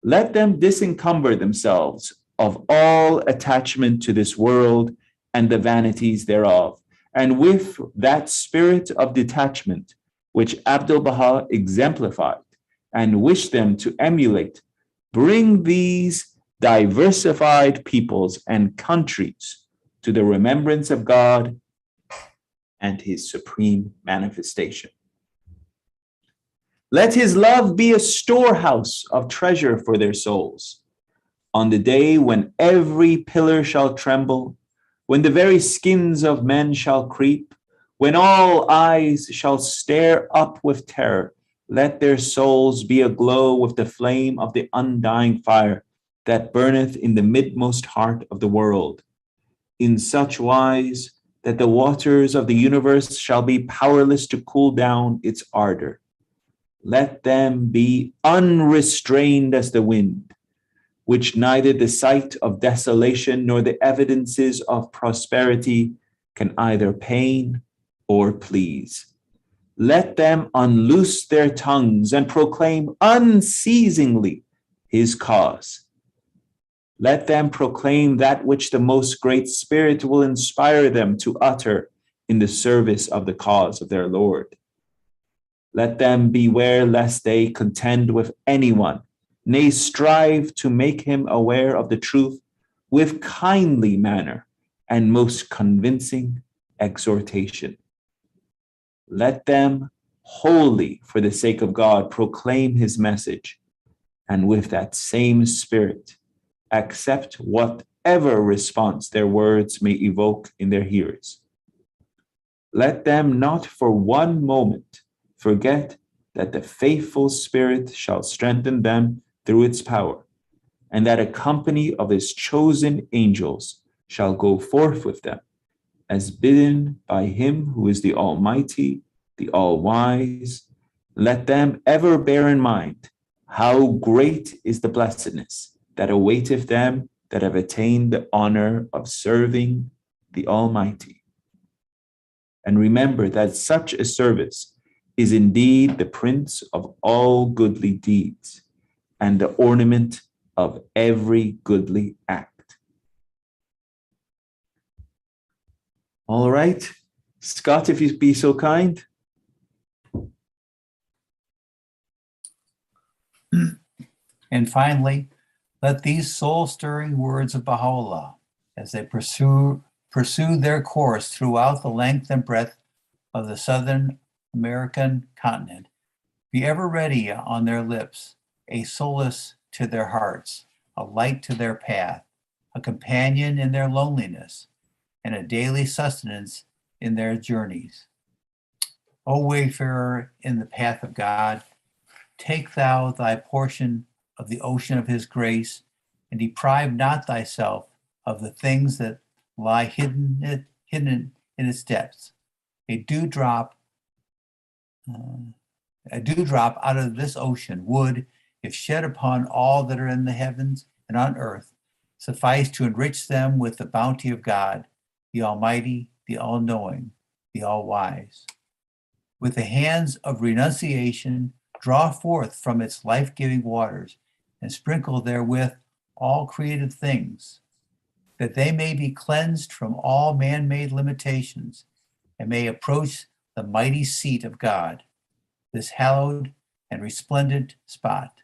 Let them disencumber themselves of all attachment to this world and the vanities thereof, and with that spirit of detachment which Abdu'l-Baha exemplified and wished them to emulate, bring these diversified peoples and countries to the remembrance of God and his supreme manifestation. Let his love be a storehouse of treasure for their souls. On the day when every pillar shall tremble, when the very skins of men shall creep, when all eyes shall stare up with terror, let their souls be aglow with the flame of the undying fire that burneth in the midmost heart of the world, in such wise that the waters of the universe shall be powerless to cool down its ardor. Let them be unrestrained as the wind, which neither the sight of desolation nor the evidences of prosperity can either pain or please. Let them unloose their tongues and proclaim unceasingly his cause. Let them proclaim that which the most great Spirit will inspire them to utter in the service of the cause of their Lord. Let them beware lest they contend with anyone, nay, strive to make him aware of the truth with kindly manner and most convincing exhortation. Let them wholly, for the sake of God, proclaim his message, and with that same spirit, accept whatever response their words may evoke in their hearers. Let them not for one moment forget that the faithful Spirit shall strengthen them through its power, and that a company of his chosen angels shall go forth with them, as bidden by him who is the Almighty, the All-Wise. Let them ever bear in mind how great is the blessedness that awaiteth them that have attained the honor of serving the Almighty. And remember that such a service is indeed the prince of all goodly deeds and the ornament of every goodly act. All right, Scott, if you'd be so kind. And finally, let these soul-stirring words of Baha'u'llah, as they pursue their course throughout the length and breadth of the Southern American continent, be ever ready on their lips, a solace to their hearts, a light to their path, a companion in their loneliness, and a daily sustenance in their journeys. O wayfarer in the path of God, take thou thy portion of the ocean of his grace, and deprive not thyself of the things that lie hidden in its depths. A dewdrop out of this ocean would, if shed upon all that are in the heavens and on earth, suffice to enrich them with the bounty of God, the Almighty, the All-Knowing, the All-Wise. With the hands of renunciation, draw forth from its life-giving waters, and sprinkle therewith all created things, that they may be cleansed from all man-made limitations, and may approach the mighty seat of God, this hallowed and resplendent spot.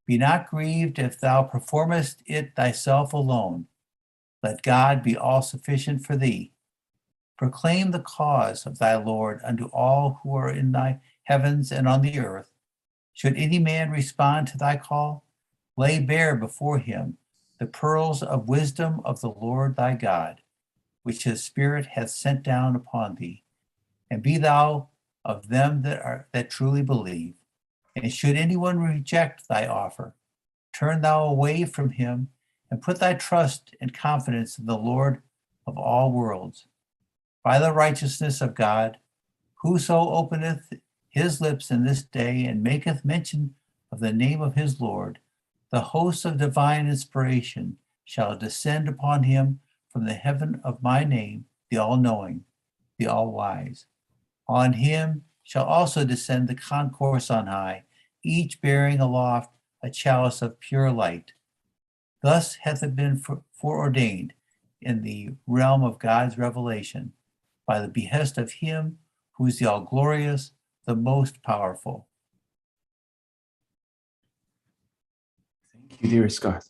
Be not grieved if thou performest it thyself alone. Let God be all sufficient for thee. Proclaim the cause of thy Lord unto all who are in thy heavens and on the earth. Should any man respond to thy call, lay bare before him the pearls of wisdom of the Lord thy God, which his Spirit hath sent down upon thee. And be thou of them that truly believe. And should anyone reject thy offer, turn thou away from him, and put thy trust and confidence in the Lord of all worlds. By the righteousness of God, whoso openeth his lips in this day and maketh mention of the name of his Lord, the hosts of divine inspiration shall descend upon him from the heaven of my name, the all-knowing, the all-wise. On him shall also descend the concourse on high, each bearing aloft a chalice of pure light. Thus hath it been foreordained in the realm of God's revelation, by the behest of him who is the all-glorious, the most powerful. Thank you, dear Scott.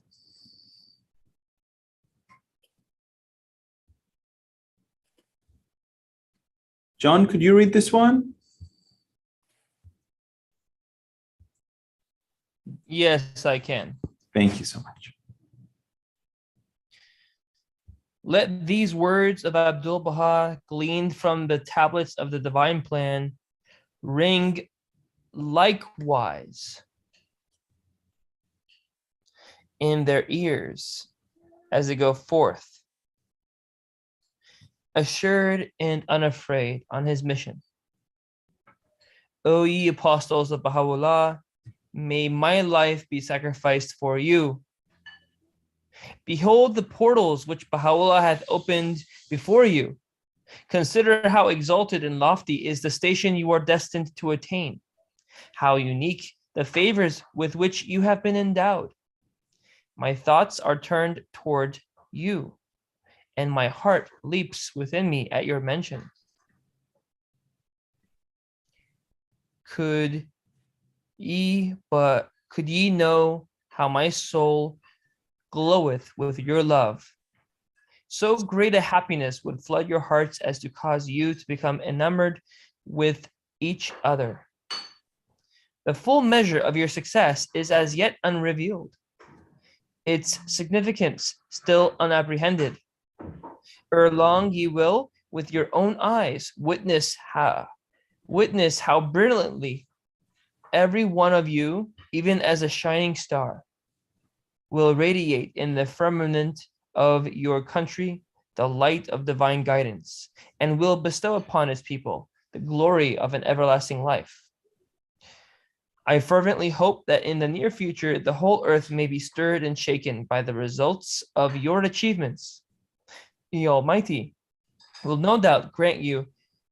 John, could you read this one? Yes, I can. Thank you so much. Let these words of Abdul Baha, gleaned from the tablets of the divine plan, ring likewise in their ears as they go forth, assured and unafraid on his mission. O ye apostles of Baha'u'llah, may my life be sacrificed for you. Behold the portals which Baha'u'llah hath opened before you. Consider how exalted and lofty is the station you are destined to attain, how unique the favors with which you have been endowed. My thoughts are turned toward you, and my heart leaps within me at your mention. Could ye know how my soul gloweth with your love, so great a happiness would flood your hearts as to cause you to become enamored with each other. The full measure of your success is as yet unrevealed, its significance still unapprehended. Ere long ye will, with your own eyes, witness how brilliantly every one of you, even as a shining star, will radiate in the firmament of your country the light of divine guidance, and will bestow upon its people the glory of an everlasting life. I fervently hope that in the near future, the whole earth may be stirred and shaken by the results of your achievements. The Almighty will no doubt grant you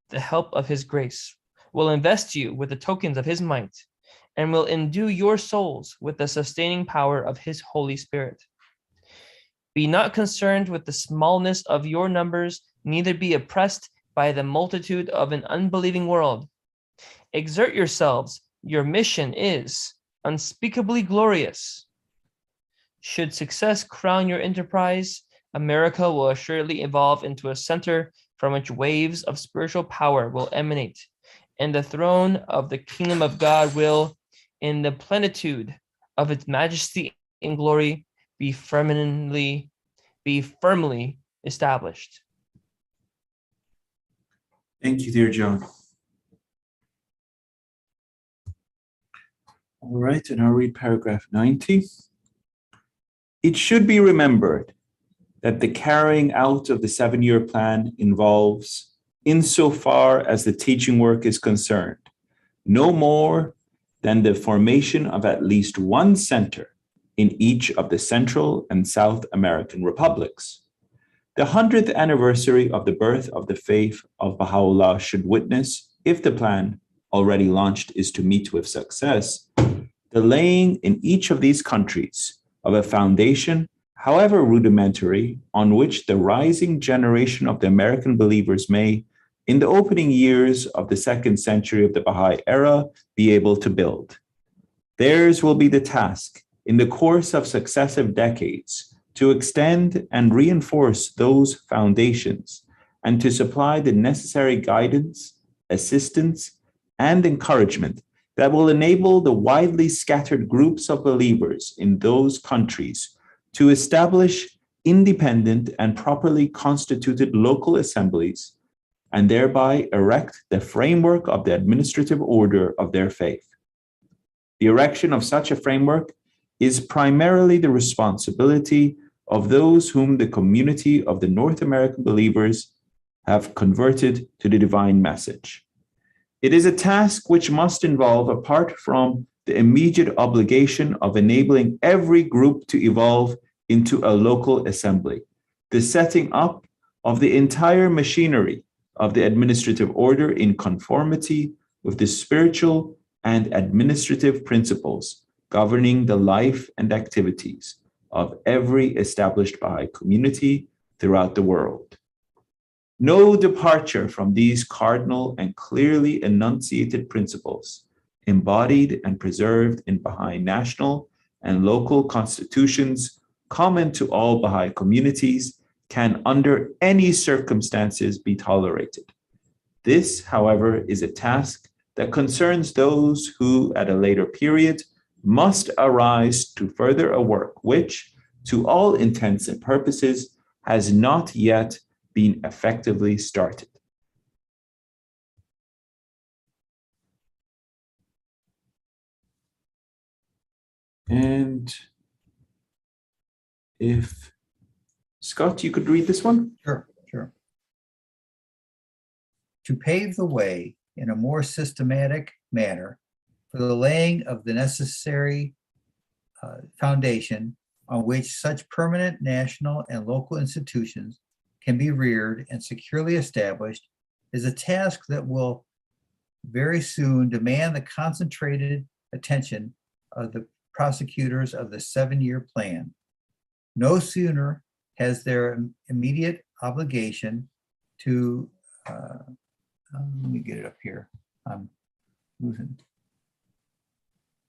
the help of his grace, will invest you with the tokens of his might, and will endue your souls with the sustaining power of his Holy Spirit. Be not concerned with the smallness of your numbers, neither be oppressed by the multitude of an unbelieving world. Exert yourselves, your mission is unspeakably glorious. Should success crown your enterprise, America will assuredly evolve into a center from which waves of spiritual power will emanate, and the throne of the kingdom of God will, in the plenitude of its majesty and glory, be firmly established. Thank you, dear John. All right, and I'll read paragraph 90. It should be remembered that the carrying out of the 7-year plan involves, insofar as the teaching work is concerned, no more than the formation of at least one center in each of the Central and South American republics. The 100th anniversary of the birth of the faith of Baha'u'llah should witness, if the plan already launched is to meet with success, the laying in each of these countries of a foundation, however rudimentary, on which the rising generation of the American believers may, in the opening years of the 2nd century of the Baha'i era, be able to build. Theirs will be the task, in the course of successive decades, to extend and reinforce those foundations and to supply the necessary guidance, assistance, and encouragement that will enable the widely scattered groups of believers in those countries to establish independent and properly constituted local assemblies and thereby erect the framework of the administrative order of their faith. The erection of such a framework is primarily the responsibility of those whom the community of the North American believers have converted to the divine message. It is a task which must involve, apart from the immediate obligation of enabling every group to evolve into a local assembly, the setting up of the entire machinery of the administrative order in conformity with the spiritual and administrative principles governing the life and activities of every established Baha'i community throughout the world. No departure from these cardinal and clearly enunciated principles, embodied and preserved in Baha'i national and local constitutions common to all Baha'i communities, can under any circumstances be tolerated. This, however, is a task that concerns those who, at a later period, must arise to further a work which, to all intents and purposes, has not yet been effectively started. And if Scott, you could read this one? Sure. To pave the way in a more systematic manner for the laying of the necessary foundation on which such permanent national and local institutions can be reared and securely established is a task that will very soon demand the concentrated attention of the prosecutors of the 7-year plan. No sooner has their immediate obligation to, let me get it up here, I'm losing.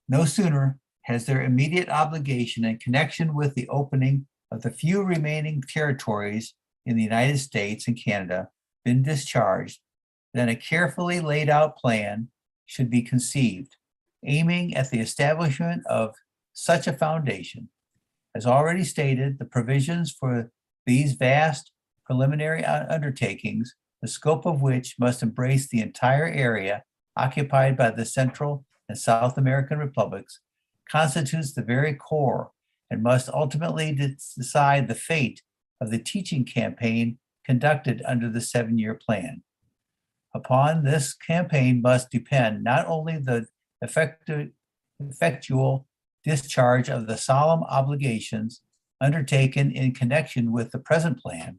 No sooner has their immediate obligation in connection with the opening of the few remaining territories in the United States and Canada been discharged, then a carefully laid out plan should be conceived, aiming at the establishment of such a foundation. As already stated, the provisions for these vast preliminary undertakings, the scope of which must embrace the entire area occupied by the Central and South American republics, constitutes the very core and must ultimately decide the fate of the teaching campaign conducted under the 7-year plan. Upon this campaign must depend not only the effectual discharge of the solemn obligations undertaken in connection with the present plan,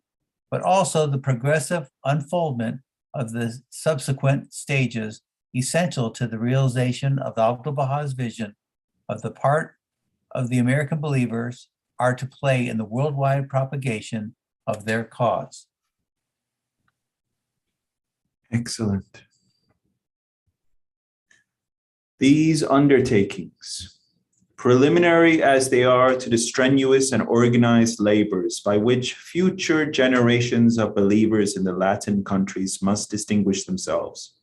but also the progressive unfoldment of the subsequent stages essential to the realization of the Abdu'l-Baha's vision of the part of the American believers are to play in the worldwide propagation of their cause. Excellent. These undertakings, preliminary as they are to the strenuous and organized labors by which future generations of believers in the Latin countries must distinguish themselves,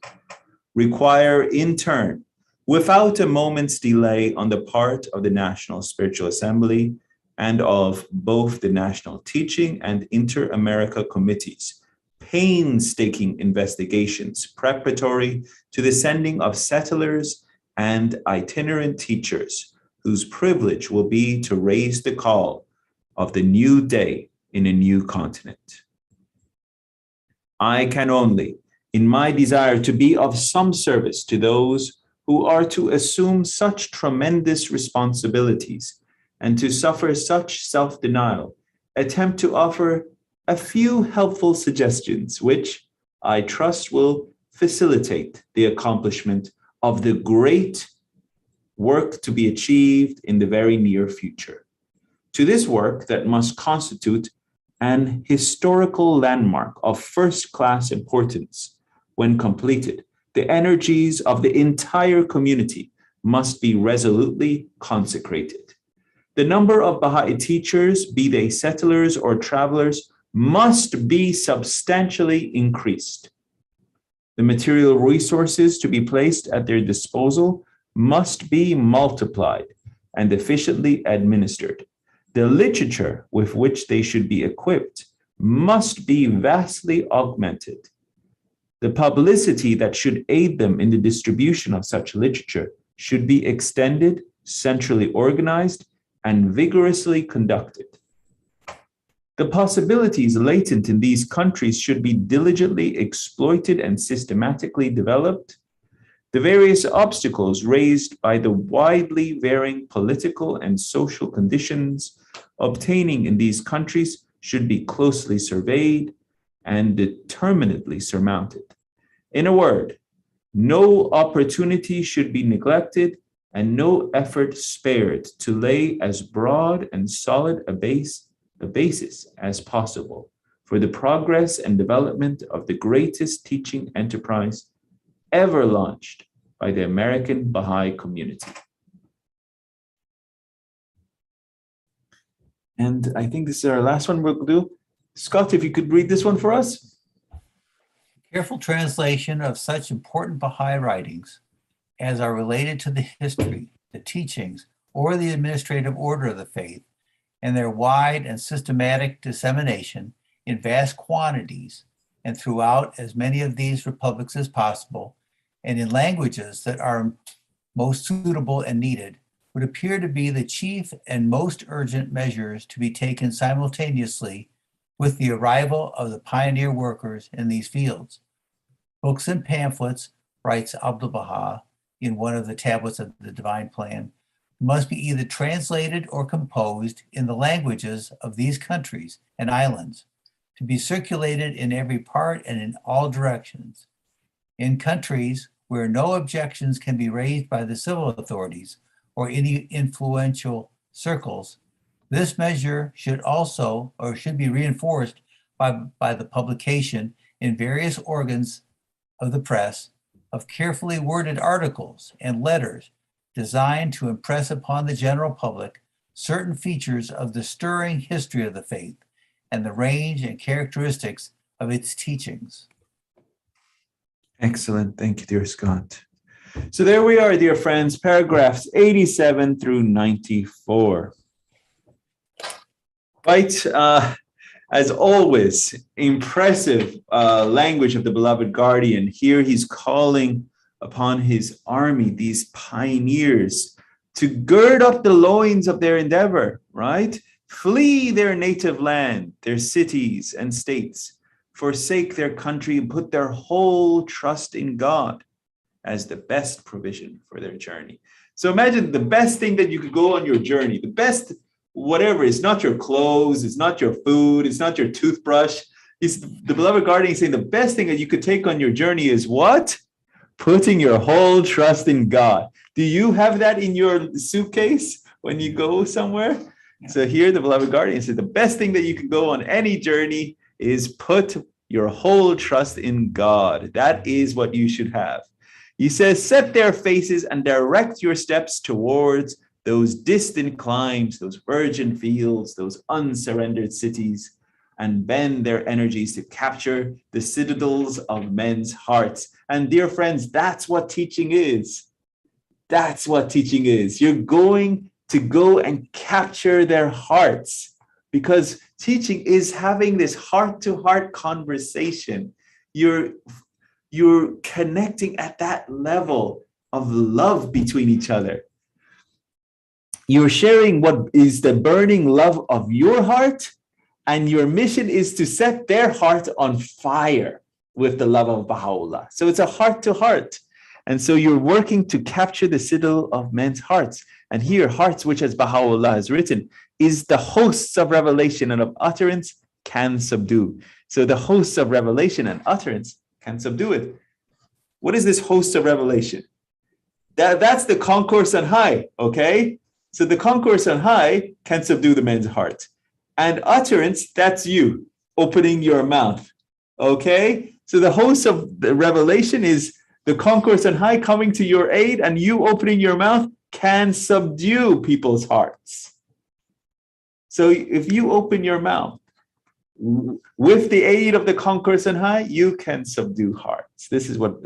require in turn, without a moment's delay on the part of the National Spiritual Assembly and of both the National Teaching and Inter-America Committees, painstaking investigations preparatory to the sending of settlers and itinerant teachers whose privilege will be to raise the call of the new day in a new continent. I can only, in my desire to be of some service to those who are to assume such tremendous responsibilities and to suffer such self-denial, attempt to offer a few helpful suggestions, which I trust will facilitate the accomplishment of the great work to be achieved in the very near future. To this work that must constitute an historical landmark of first-class importance when completed, the energies of the entire community must be resolutely consecrated. The number of Baha'i teachers, be they settlers or travelers, must be substantially increased. The material resources to be placed at their disposal must be multiplied and efficiently administered. The literature with which they should be equipped must be vastly augmented. The publicity that should aid them in the distribution of such literature should be extended, centrally organized, and vigorously conducted. The possibilities latent in these countries should be diligently exploited and systematically developed. The various obstacles raised by the widely varying political and social conditions obtaining in these countries should be closely surveyed and determinedly surmounted. In a word, no opportunity should be neglected and no effort spared to lay as broad and solid a basis as possible for the progress and development of the greatest teaching enterprise ever launched by the American Baha'i community. And I think this is our last one we'll do. Scott, if you could read this one for us. Careful translation of such important Baha'i writings as are related to the history, the teachings, or the administrative order of the faith, and their wide and systematic dissemination in vast quantities and throughout as many of these republics as possible, and in languages that are most suitable and needed, would appear to be the chief and most urgent measures to be taken simultaneously with the arrival of the pioneer workers in these fields. Books and pamphlets, writes Abdu'l-Baha in one of the tablets of the Divine Plan, must be either translated or composed in the languages of these countries and islands, to be circulated in every part and in all directions. In countries where no objections can be raised by the civil authorities or any influential circles, this measure should be reinforced by the publication in various organs of the press of carefully worded articles and letters designed to impress upon the general public certain features of the stirring history of the faith and the range and characteristics of its teachings. Excellent. Thank you, dear Scott. So there we are, dear friends, paragraphs 87 through 94. Quite, as always, impressive language of the beloved guardian. Here he's calling upon his army, these pioneers, to gird up the loins of their endeavor, right? Flee their native land, their cities and states, forsake their country, and put their whole trust in God as the best provision for their journey. So imagine the best thing that you could go on your journey, the best whatever, it's not your clothes, it's not your food, it's not your toothbrush. The beloved guardian is saying the best thing that you could take on your journey is what? Putting your whole trust in God. Do you have that in your suitcase when you go somewhere? Yeah. So here the beloved guardian says the best thing that you can go on any journey is put your whole trust in God. That is what you should have. He says, set their faces and direct your steps towards those distant climes, those virgin fields, those unsurrendered cities, and bend their energies to capture the citadels of men's hearts. And dear friends, that's what teaching is. That's what teaching is. You're going to go and capture their hearts, because teaching is having this heart-to-heart conversation. You're connecting at that level of love between each other. You're sharing what is the burning love of your heart, and your mission is to set their heart on fire with the love of Baha'u'llah. So it's a heart to heart. And so you're working to capture the citadel of men's hearts. And here, hearts, which as Baha'u'llah has written, is the hosts of revelation and of utterance can subdue. So the hosts of revelation and utterance can subdue it. What is this host of revelation? That's the concourse on high, okay? So the concourse on high can subdue the men's heart. And utterance, that's you opening your mouth, okay? So the host of the revelation is the concourse on high coming to your aid, and you opening your mouth can subdue people's hearts. So if you open your mouth with the aid of the concourse on high, you can subdue hearts. This is what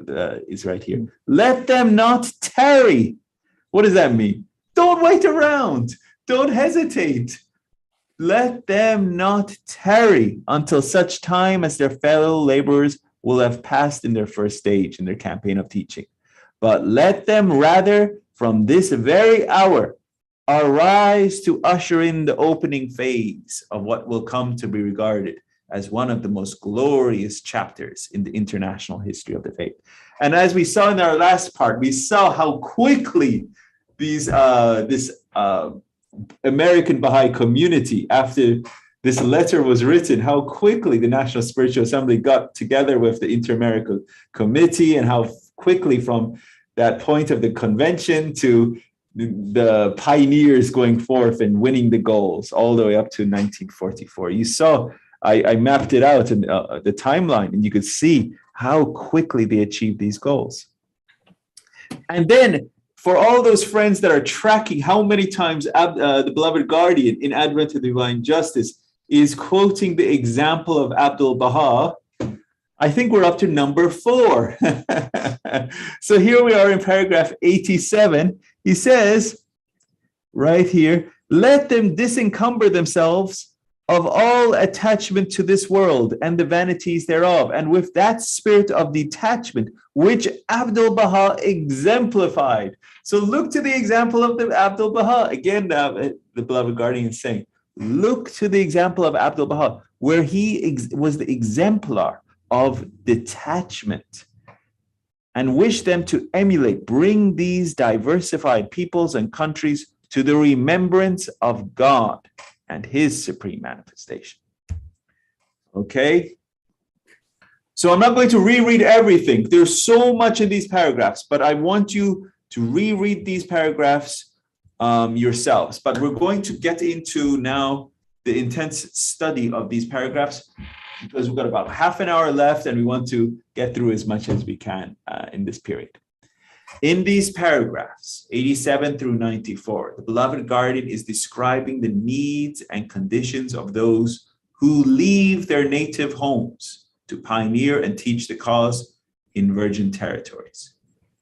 is right here. Let them not tarry. What does that mean? Don't wait around. Don't hesitate. Let them not tarry until such time as their fellow laborers will have passed in their first stage in their campaign of teaching. But let them rather from this very hour arise to usher in the opening phase of what will come to be regarded as one of the most glorious chapters in the international history of the faith. And as we saw in our last part, we saw how quickly this American Baha'i community, after this letter was written, how quickly the National Spiritual Assembly got together with the Inter-American Committee, and how quickly from that point of the convention to the pioneers going forth and winning the goals all the way up to 1944. You saw, I mapped it out in the timeline, and you could see how quickly they achieved these goals. And then for all those friends that are tracking how many times the beloved guardian in Advent to Divine Justice is quoting the example of Abdul Baha, I think we're up to number 4. So here we are in paragraph 87. He says right here, let them disencumber themselves of all attachment to this world and the vanities thereof, and with that spirit of detachment which Abdul Baha exemplified. So look to the example of the Abdul Baha. Again, the beloved guardian is saying, look to the example of Abdul Baha, where he was the exemplar of detachment, and wish them to emulate, bring these diversified peoples and countries to the remembrance of God and his supreme manifestation. Okay? So I'm not going to reread everything. There's so much in these paragraphs, but I want you to reread these paragraphs yourselves. But we're going to get into now the intense study of these paragraphs, because we've got about half an hour left and we want to get through as much as we can in this period. In these paragraphs, 87 through 94, the beloved guardian is describing the needs and conditions of those who leave their native homes to pioneer and teach the cause in virgin territories.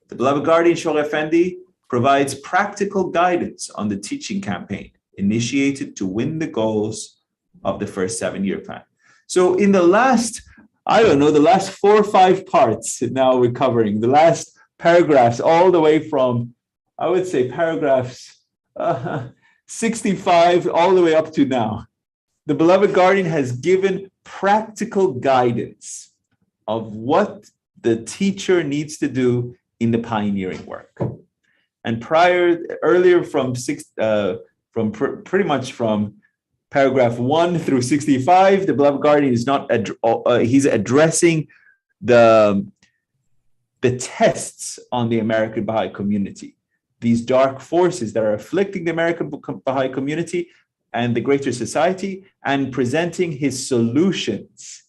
The beloved guardian, Shoghi Effendi, provides practical guidance on the teaching campaign initiated to win the goals of the first 7-year plan. So in the last, the last 4 or 5 parts now we're covering, the last paragraphs all the way from, I would say, paragraphs 65 all the way up to now. The beloved guardian has given practical guidance of what the teacher needs to do in the pioneering work. And earlier from pretty much from paragraph 1 through 65, the beloved guardian is not, he's addressing the tests on the American Baha'i community, these dark forces that are afflicting the American Baha'i community and the greater society, and presenting his solutions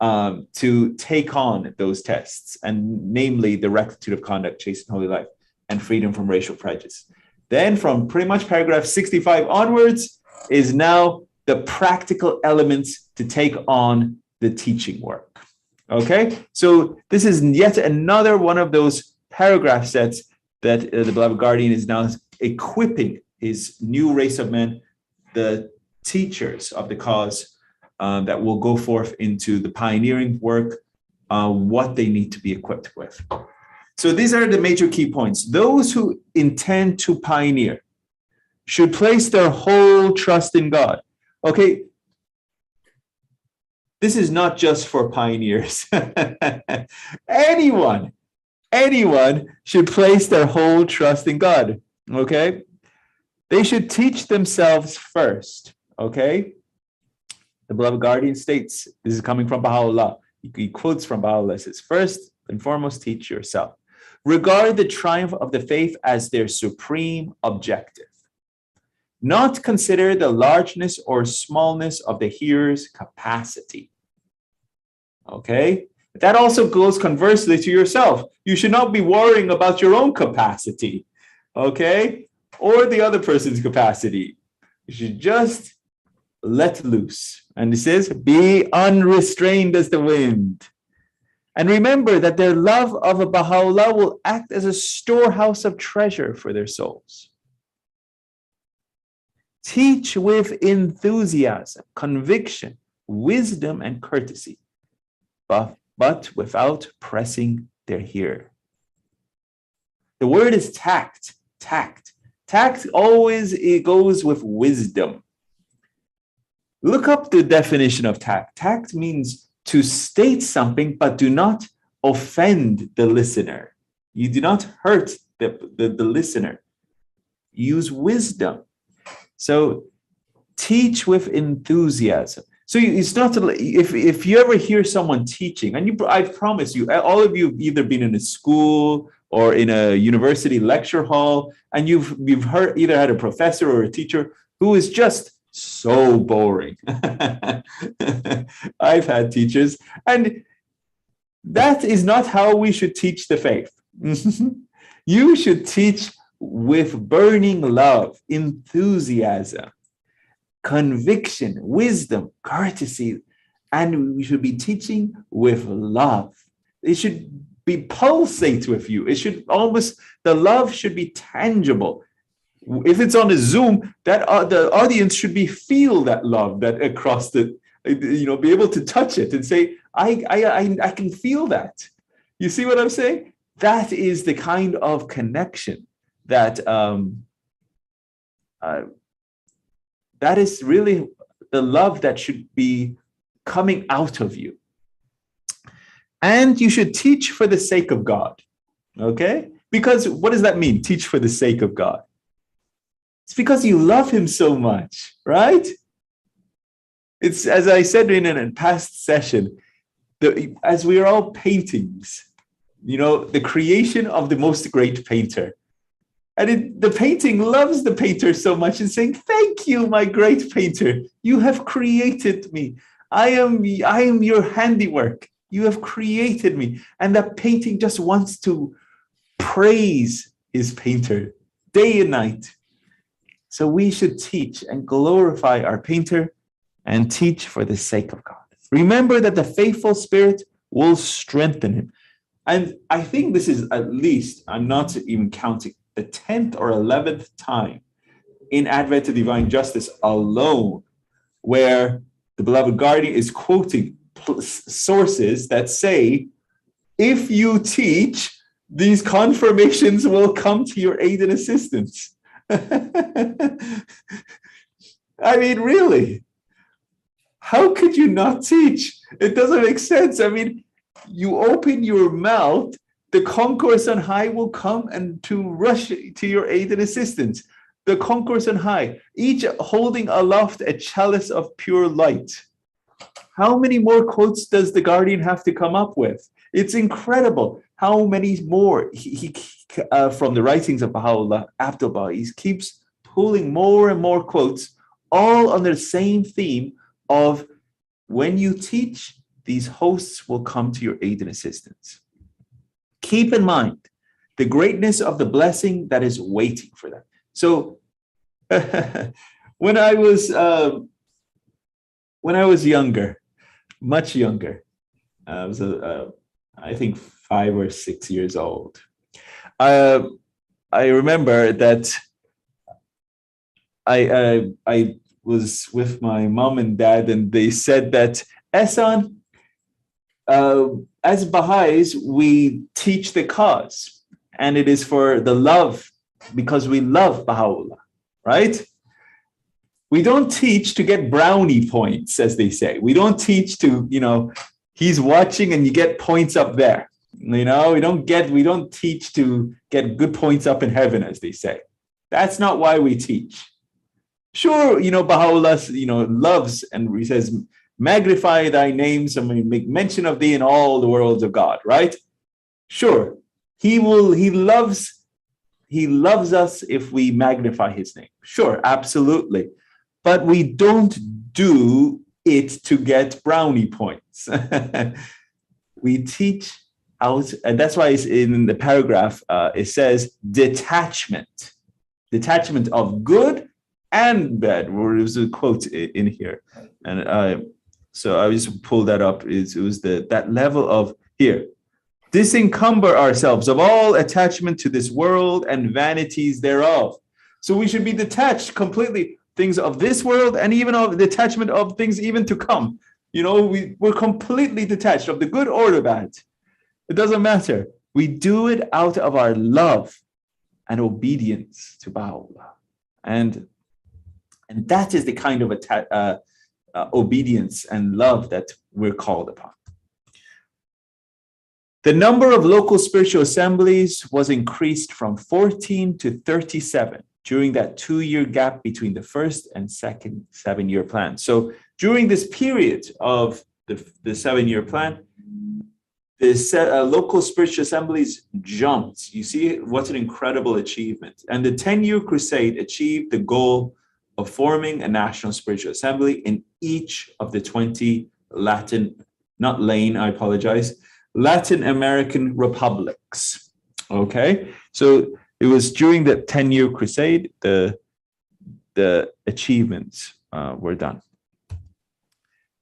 to take on those tests, and namely the rectitude of conduct, chaste and holy life, and freedom from racial prejudice. Then from pretty much paragraph 65 onwards is now the practical elements to take on the teaching work. Okay, so this is yet another one of those paragraph sets that the beloved guardian is now equipping his new race of men, the teachers of the cause that will go forth into the pioneering work, what they need to be equipped with. So these are the major key points. Those who intend to pioneer should place their whole trust in God. Okay, this is not just for pioneers. Anyone should place their whole trust in God. Okay, they should teach themselves first. Okay, the beloved guardian states, this is coming from Baha'u'llah. He quotes from Baha'u'llah, says, first and foremost, teach yourself. Regard the triumph of the faith as their supreme objective. Not consider the largeness or smallness of the hearer's capacity. Okay? That also goes conversely to yourself. You should not be worrying about your own capacity, okay? Or the other person's capacity. You should just let loose. And it says, be unrestrained as the wind. And remember that their love of a Baha'u'llah will act as a storehouse of treasure for their souls. Teach with enthusiasm, conviction, wisdom, and courtesy, but without pressing their hearer. The word is tact. Tact always it goes with wisdom. Look up the definition of tact. Tact means to state something, but do not offend the listener. You do not hurt the listener. Use wisdom. So teach with enthusiasm. So it's not if you ever hear someone teaching, and I promise you, all of you have either been in a school or in a university lecture hall, and you've either had a professor or a teacher who is just so boring. I've had teachers, and that is not how we should teach the faith. You should teach with burning love, enthusiasm, conviction, wisdom, courtesy, and we should be teaching with love. It should be pulsate with you. It should the love should be tangible. If it's on a Zoom, that the audience should feel that love that across the, be able to touch it and say, I can feel that. You see what I'm saying? That is the kind of connection that that is really the love that should be coming out of you. And you should teach for the sake of God, okay? Because what does that mean, teach for the sake of God? It's because you love him so much, right? It's, as I said in a past session, as we are all paintings, the creation of the most great painter. And the painting loves the painter so much and saying, thank you, my great painter. You have created me. I am your handiwork. You have created me. And that painting just wants to praise his painter day and night. So we should teach and glorify our painter and teach for the sake of God. Remember that the faithful spirit will strengthen him. And I think this is at least, I'm not even counting, the 10th or 11th time in Advent to Divine Justice alone, where the beloved guardian is quoting sources that say, if you teach, these confirmations will come to your aid and assistance. I mean, really, how could you not teach? It doesn't make sense. I mean, you open your mouth, the concourse on high will come and to rush to your aid and assistance. The concourse on high, each holding aloft a chalice of pure light. How many more quotes does the guardian have to come up with? It's incredible how many more he from the writings of Baha'u'llah, Abdul Bahá'ís, keeps pulling more and more quotes, all under the same theme of when you teach, these hosts will come to your aid and assistance. Keep in mind the greatness of the blessing that is waiting for them. So when I was younger, much younger, I was I think 5 or 6 years old. I remember that I was with my mom and dad, and they said that, Ehsan, as Baha'is, we teach the cause, and it is for the love, because we love Baha'u'llah, right? We don't teach to get brownie points, as they say. We don't teach to, he's watching and you get points up there. We don't teach to get good points up in heaven, as they say. That's not why we teach. Sure, Baha'u'llah, loves, and he says, magnify thy name, so we make mention of thee in all the worlds of God, right? Sure, he loves us if we magnify his name. Sure, absolutely. But we don't do it to get brownie points. We teach out, and that's why it's in the paragraph, it says detachment of good and bad. There's a quote in here, and so I just pulled that up. It was that level of here. Disencumber ourselves of all attachment to this world and vanities thereof. So we should be detached completely, things of this world and even of the attachment of things even to come. We're completely detached of the good or the bad. It doesn't matter. We do it out of our love and obedience to Baha'u'llah. And that is the kind of obedience and love that we're called upon. The number of local spiritual assemblies was increased from 14 to 37 during that 2-year gap between the first and second 7-year plan. So during this period of the 7-year plan, the local spiritual assemblies jumped. You see what an incredible achievement. And the 10-year crusade achieved the goal of forming a national spiritual assembly in each of the 20 Latin American republics. Okay, so it was during the 10-year crusade the achievements were done.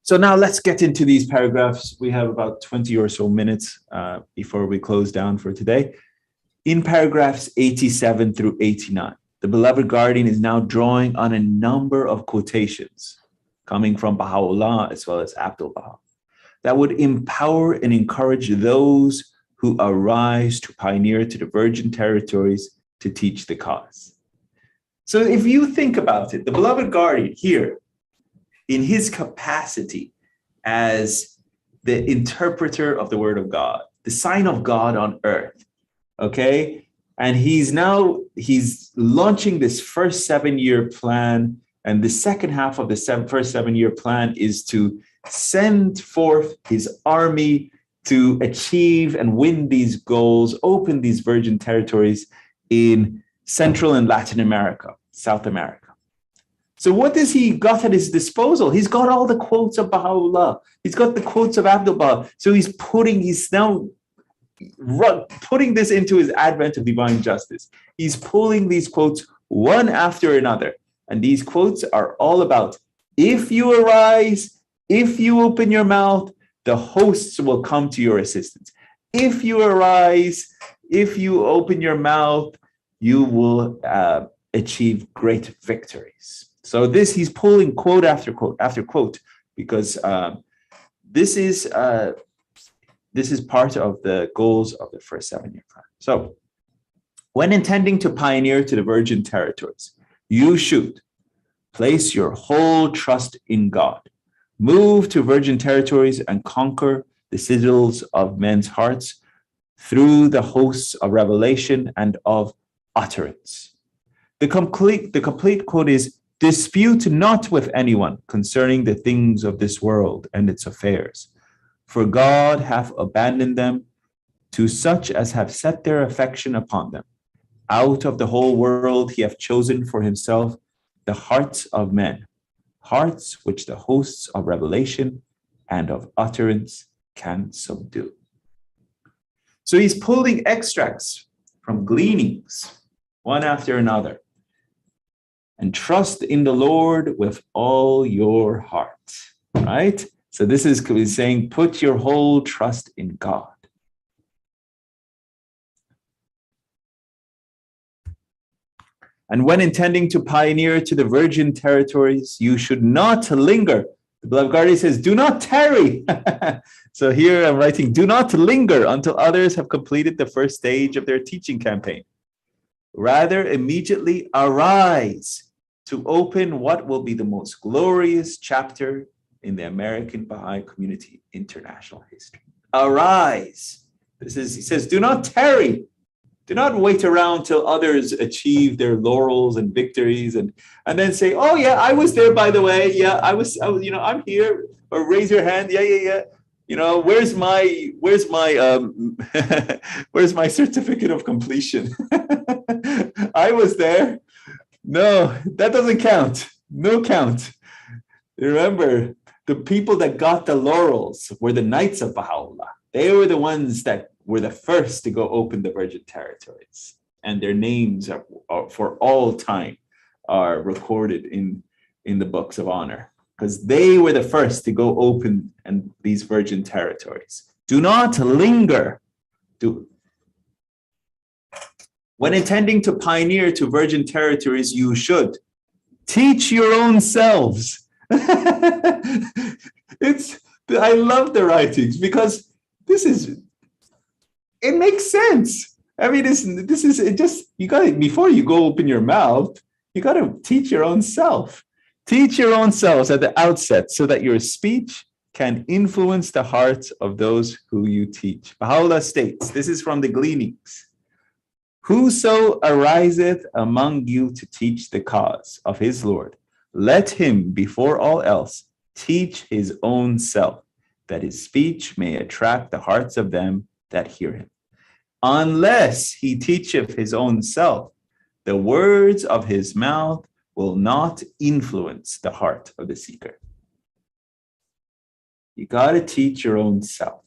So now let's get into these paragraphs. We have about 20 or so minutes before we close down for today. In paragraphs 87 through 89, the beloved guardian is now drawing on a number of quotations coming from Baha'u'llah as well as Abdul Baha that would empower and encourage those who arise to pioneer to the virgin territories to teach the cause. So if you think about it, the beloved guardian here, in his capacity as the interpreter of the word of God, the sign of God on earth, okay? And he's launching this first 7-year plan, and the second half of the first 7-year plan is to send forth his army to achieve and win these goals, open these virgin territories in Central and Latin America, South America. So what has he got at his disposal? He's got all the quotes of Baha'u'llah. He's got the quotes of Abdul Baha. So he's now putting this into his advent of divine justice. He's pulling these quotes one after another. And these quotes are all about, if you arise, if you open your mouth, the hosts will come to your assistance. If you arise, if you open your mouth, you will achieve great victories. So he's pulling quote after quote after quote, because this is part of the goals of the first 7-year plan. So when intending to pioneer to the virgin territories, you should place your whole trust in God, move to virgin territories and conquer the citadels of men's hearts through the hosts of revelation and of utterance. The complete quote is, dispute not with anyone concerning the things of this world and its affairs, for God hath abandoned them to such as have set their affection upon them. Out of the whole world he hath chosen for himself the hearts of men, hearts which the hosts of revelation and of utterance can subdue. So he's pulling extracts from gleanings, one after another. And trust in the Lord with all your heart, right? So this is saying, put your whole trust in God. And when intending to pioneer to the virgin territories, you should not linger The beloved Gardi says, do not tarry. So here I'm writing, do not linger until others have completed the first stage of their teaching campaign. Rather, immediately arise to open what will be the most glorious chapter in the American Baha'i community international history. Arise. He says, do not tarry. Do not wait around till others achieve their laurels and victories and then say, oh yeah, I was there, by the way. Yeah, I was, I'm here. Or raise your hand. Yeah. Where's my where's my certificate of completion? I was there. No, that doesn't count. No count. Remember, the people that got the laurels were the Knights of Baha'u'llah. They were the ones that were the first to go open the virgin territories. And their names are for all time are recorded in the books of honor, because they were the first to go open these virgin territories. Do not linger. When intending to pioneer to virgin territories, you should teach your own selves. I love the writings because it makes sense. I mean, this is you got to, before you go open your mouth, you got to teach your own self. Teach your own selves at the outset so that your speech can influence the hearts of those who you teach. Baha'u'llah states, this is from the Gleanings, whoso ariseth among you to teach the cause of his Lord, let him before all else teach his own self, that his speech may attract the hearts of them that hear him. Unless he teacheth his own self, the words of his mouth will not influence the heart of the seeker. You got to teach your own self.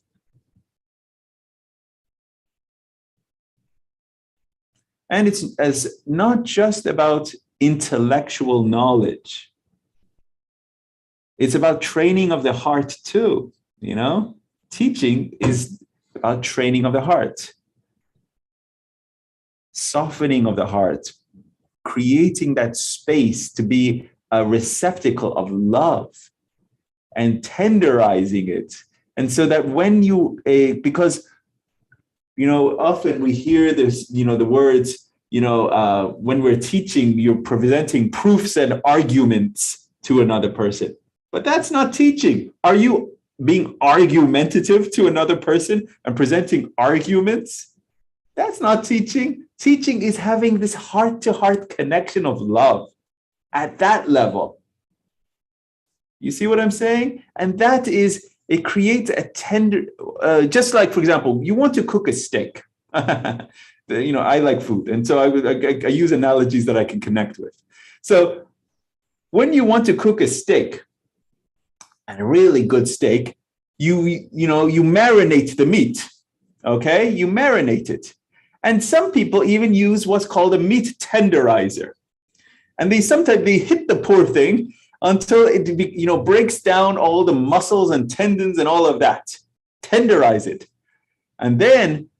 And it's not just about intellectual knowledge. It's about training of the heart too, Teaching is about training of the heart. Softening of the heart, creating that space to be a receptacle of love and tenderizing it. And so that when because often we hear this, the words, when we're teaching, you're presenting proofs and arguments to another person. But that's not teaching. Are you being argumentative to another person and presenting arguments? That's not teaching. Teaching is having this heart-to-heart connection of love at that level. You see what I'm saying? And that is, it creates a tender, just like, for example, you want to cook a steak. I like food. And so I use analogies that I can connect with. So when you want to cook a steak, and a really good steak, you marinate the meat, okay? You marinate it. And some people even use what's called a meat tenderizer. And sometimes they hit the poor thing until it breaks down all the muscles and tendons and all of that. Tenderize it. And then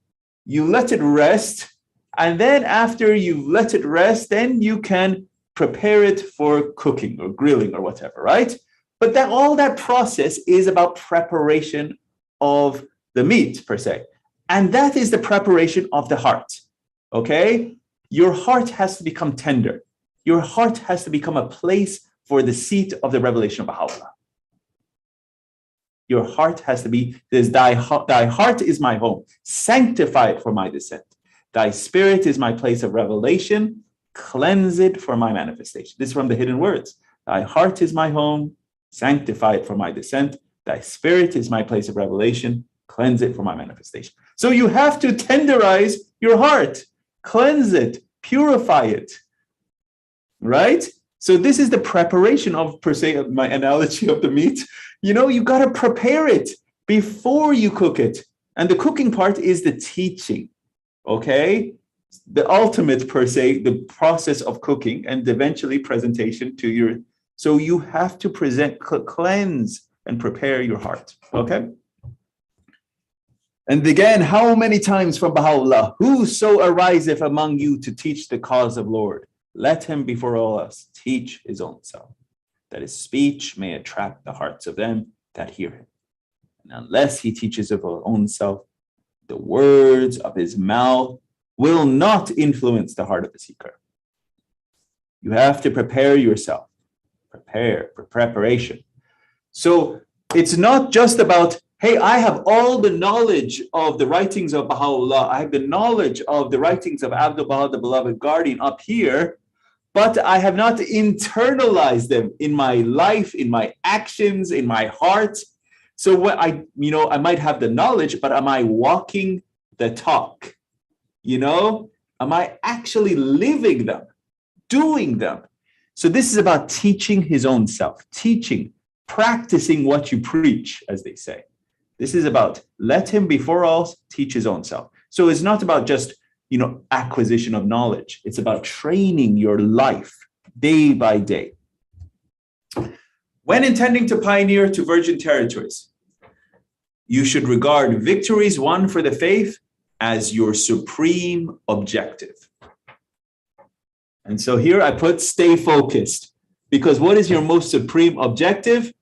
you let it rest. And then after you let it rest, then you can prepare it for cooking or grilling or whatever, right? But all that process is about preparation of the meat per se. And that is the preparation of the heart, okay? Your heart has to become tender. Your heart has to become a place for the seat of the revelation of Baha'u'llah. Your heart has to be, thy heart is my home, sanctify it for my descent. Thy spirit is my place of revelation, cleanse it for my manifestation. This is from the hidden words. Thy heart is my home, sanctify it for my descent. Thy spirit is my place of revelation, cleanse it for my manifestation. So you have to tenderize your heart, cleanse it, purify it, right? So this is the preparation of, per se, my analogy of the meat. You got to prepare it before you cook it. And the cooking part is the teaching, okay? The ultimate, per se, the process of cooking and eventually presentation to your. So you have to cleanse and prepare your heart, okay? And again, how many times from Baha'u'llah, whoso ariseth among you to teach the cause of Lord, let him before all else teach his own self, that his speech may attract the hearts of them that hear him. And unless he teaches of his own self, the words of his mouth will not influence the heart of the seeker. You have to prepare yourself. Prepare for preparation. So it's not just about, hey, I have all the knowledge of the writings of Baha'u'llah. I have the knowledge of the writings of Abdul Baha, the beloved guardian, up here, but I have not internalized them in my life, in my actions, in my heart. So what I might have the knowledge, but am I walking the talk? Am I actually living them, doing them? So this is about teaching his own self, practicing what you preach, as they say. This is about let him before all teach his own self. So it's not about just, acquisition of knowledge. It's about training your life day by day. When intending to pioneer to virgin territories, you should regard victories won for the faith as your supreme objective. And so here I put stay focused, because what is your most supreme objective?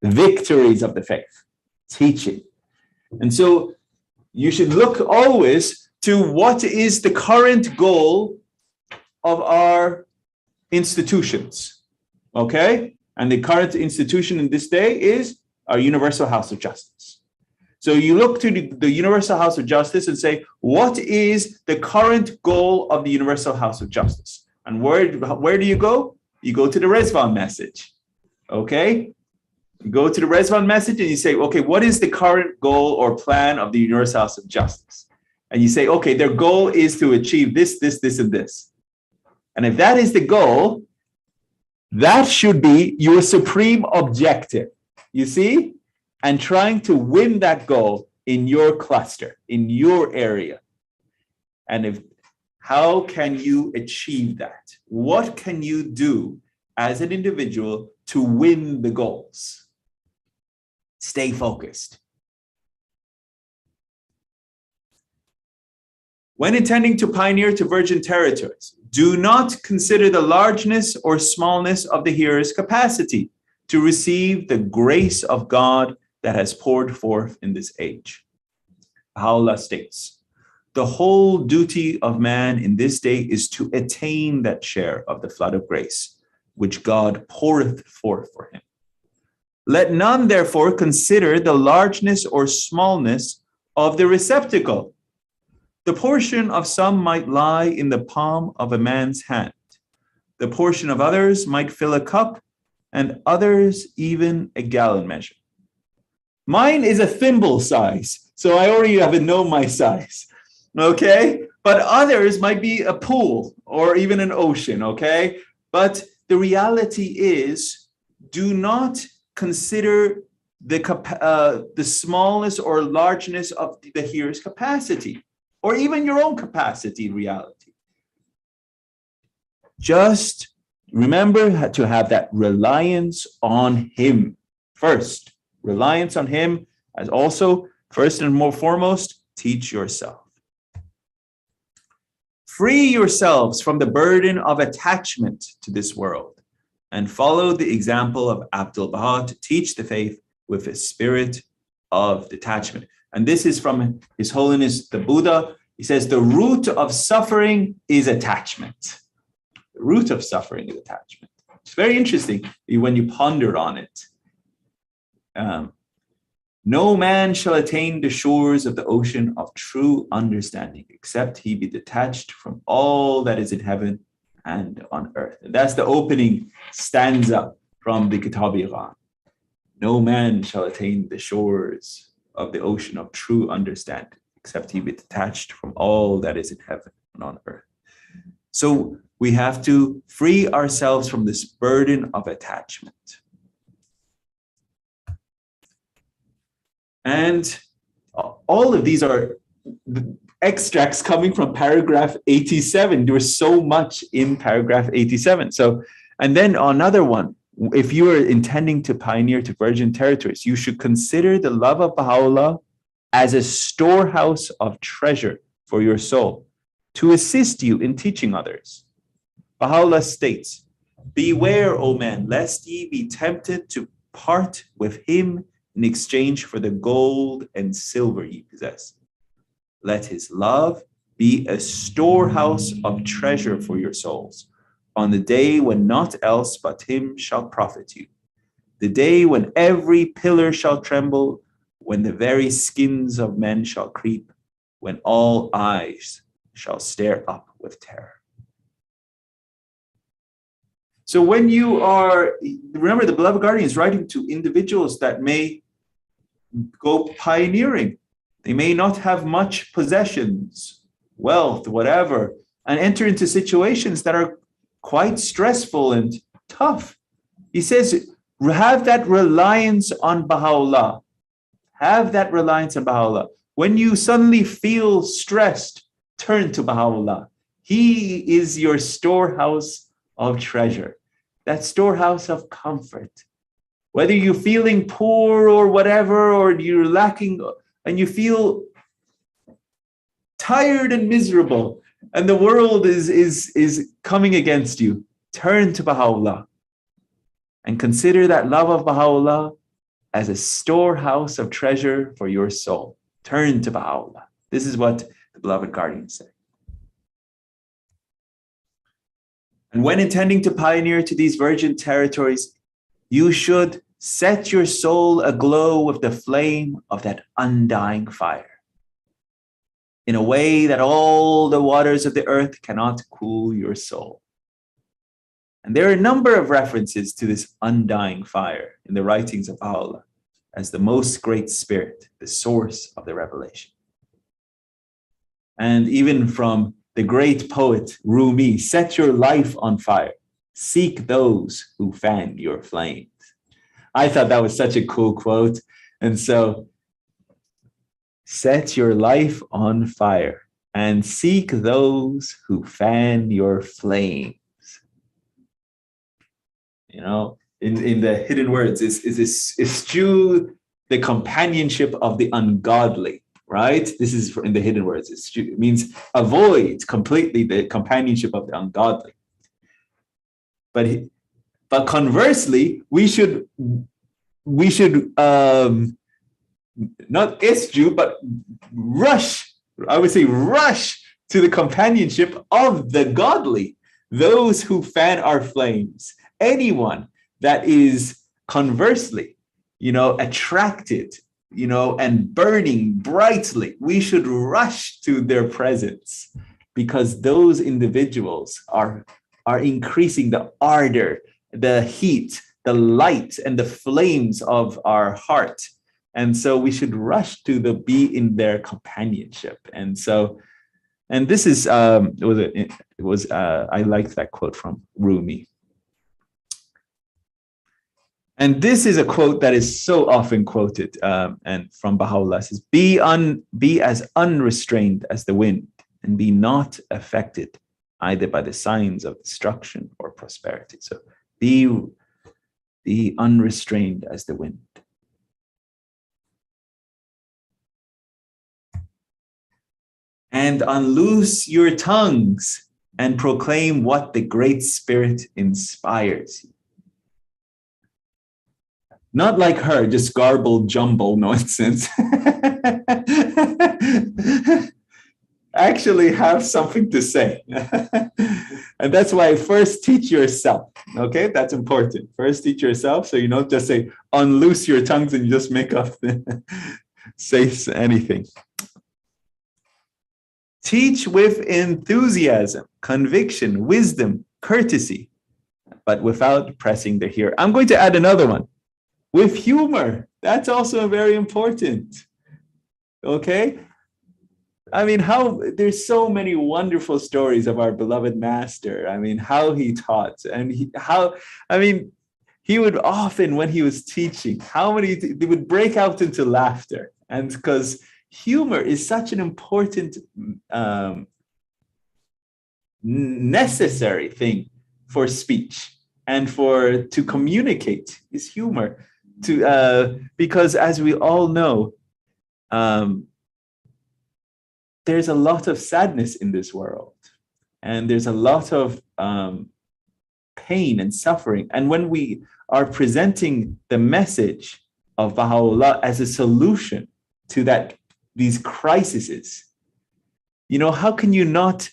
Victories of the faith, teaching. And so you should look always to what is the current goal of our institutions, okay? And the current institution in this day is our Universal House of Justice. So you look to the Universal House of Justice and say, what is the current goal of the Universal House of Justice? And where do you go? You go to the Rezvan message, okay? You go to the Rezvan message and you say, okay, what is the current goal or plan of the Universal House of Justice? And you say, okay, their goal is to achieve this, and this. And if that is the goal, that should be your supreme objective, you see? And trying to win that goal in your cluster, in your area. And how can you achieve that? What can you do as an individual to win the goals? Stay focused. When intending to pioneer to virgin territories, do not consider the largeness or smallness of the hearer's capacity to receive the grace of God that has poured forth in this age. Baha'u'llah states, the whole duty of man in this day is to attain that share of the flood of grace, which God poureth forth for him. Let none, therefore, consider the largeness or smallness of the receptacle. The portion of some might lie in the palm of a man's hand. The portion of others might fill a cup, and others even a gallon measure. Mine is a thimble size, so I already have know my size, okay? But others might be a pool or even an ocean, okay? But the reality is, do not consider the smallness or largeness of the hearer's capacity, or even your own capacity in reality. Just remember to have that reliance on him first. Reliance on him, as also, first and foremost, teach yourself. Free yourselves from the burden of attachment to this world and follow the example of Abdul Baha to teach the faith with a spirit of detachment. And this is from His Holiness the Buddha. He says the root of suffering is attachment. The root of suffering is attachment. It's very interesting when you ponder on it. No man shall attain the shores of the ocean of true understanding, except he be detached from all that is in heaven and on earth. And that's the opening stanza from the Kitab-i-Iran. No man shall attain the shores of the ocean of true understanding, except he be detached from all that is in heaven and on earth. So we have to free ourselves from this burden of attachment. And all of these are extracts coming from paragraph 87. There's so much in paragraph 87. So, and then another one, if you are intending to pioneer to virgin territories, you should consider the love of Baha'u'llah as a storehouse of treasure for your soul to assist you in teaching others. Baha'u'llah states, Beware, O men, lest ye be tempted to part with him in exchange for the gold and silver ye possess. Let his love be a storehouse of treasure for your souls on the day when naught else but him shall profit you. The day when every pillar shall tremble, when the very skins of men shall creep, when all eyes shall stare up with terror. So when you are, remember the beloved guardian is writing to individuals that may go pioneering. They may not have much possessions, wealth, whatever, and enter into situations that are quite stressful and tough. He says, have that reliance on Baha'u'llah. Have that reliance on Baha'u'llah. When you suddenly feel stressed, turn to Baha'u'llah. He is your storehouse of treasure, that storehouse of comfort. Whether you're feeling poor or whatever, or you're lacking and you feel tired and miserable, and the world is coming against you, turn to Baha'u'llah and consider that love of Baha'u'llah as a storehouse of treasure for your soul. Turn to Baha'u'llah. This is what the beloved guardian said. And when intending to pioneer to these virgin territories, you should set your soul aglow with the flame of that undying fire, in a way that all the waters of the earth cannot cool your soul. And there are a number of references to this undying fire in the writings of Baha'u'llah as the most great spirit, the source of the revelation. And even from the great poet Rumi, set your life on fire, seek those who fan your flames. I thought that was such a cool quote. And so, set your life on fire and seek those who fan your flames. You know, in the hidden words, eschew the companionship of the ungodly, right? This is in the hidden words. It means avoid completely the companionship of the ungodly. But conversely, we should not eschew, but rush. I would say rush to the companionship of the godly, those who fan our flames. Anyone that is conversely, attracted, and burning brightly, we should rush to their presence, because those individuals are increasing the ardor, the heat, the light, and the flames of our heart. And so we should rush to be in their companionship. And this is I liked that quote from Rumi. And this is a quote that is so often quoted, and from Baha'u'llah says, be as unrestrained as the wind, and be not affected either by the signs of destruction or prosperity. So be unrestrained as the wind. And unloose your tongues and proclaim what the Great Spirit inspires you. Not like her, just garbled jumble nonsense. Actually have something to say. And that's why first teach yourself. Okay, that's important. First teach yourself, so you don't just say unloose your tongues and you just make up say anything. Teach with enthusiasm, conviction, wisdom, courtesy, but without pressing the hearer. I'm going to add another one. With humor. That's also very important. Okay? I mean, there's so many wonderful stories of our beloved master. I mean, how he taught, and he would often, when he was teaching, they would break out into laughter. And because humor is such an important, necessary thing for speech and to communicate is humor. Because as we all know, there's a lot of sadness in this world, and there's a lot of pain and suffering. And when we are presenting the message of Baha'u'llah as a solution to these crises, how can you not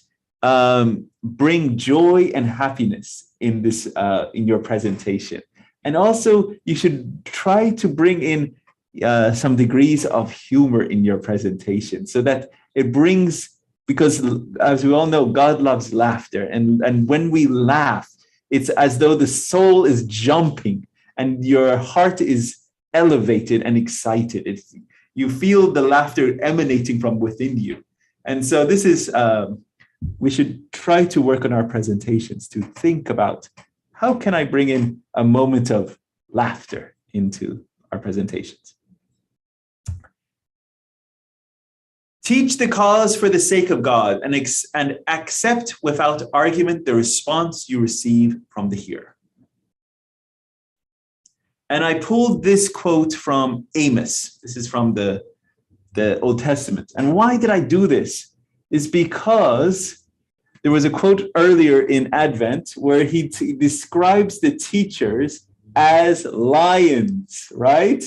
bring joy and happiness in this in your presentation? And also, you should try to bring in some degrees of humor in your presentation, so that it brings, because as we all know, God loves laughter. And when we laugh, it's as though the soul is jumping and your heart is elevated and excited. You feel the laughter emanating from within you. And so this is, we should try to work on our presentations to think about, how can I bring in a moment of laughter into our presentations? Teach the cause for the sake of God and accept without argument the response you receive from the hearer. And I pulled this quote from Amos. This is from the Old Testament. And why did I do this? Is because there was a quote earlier in Advent where he describes the teachers as lions, right?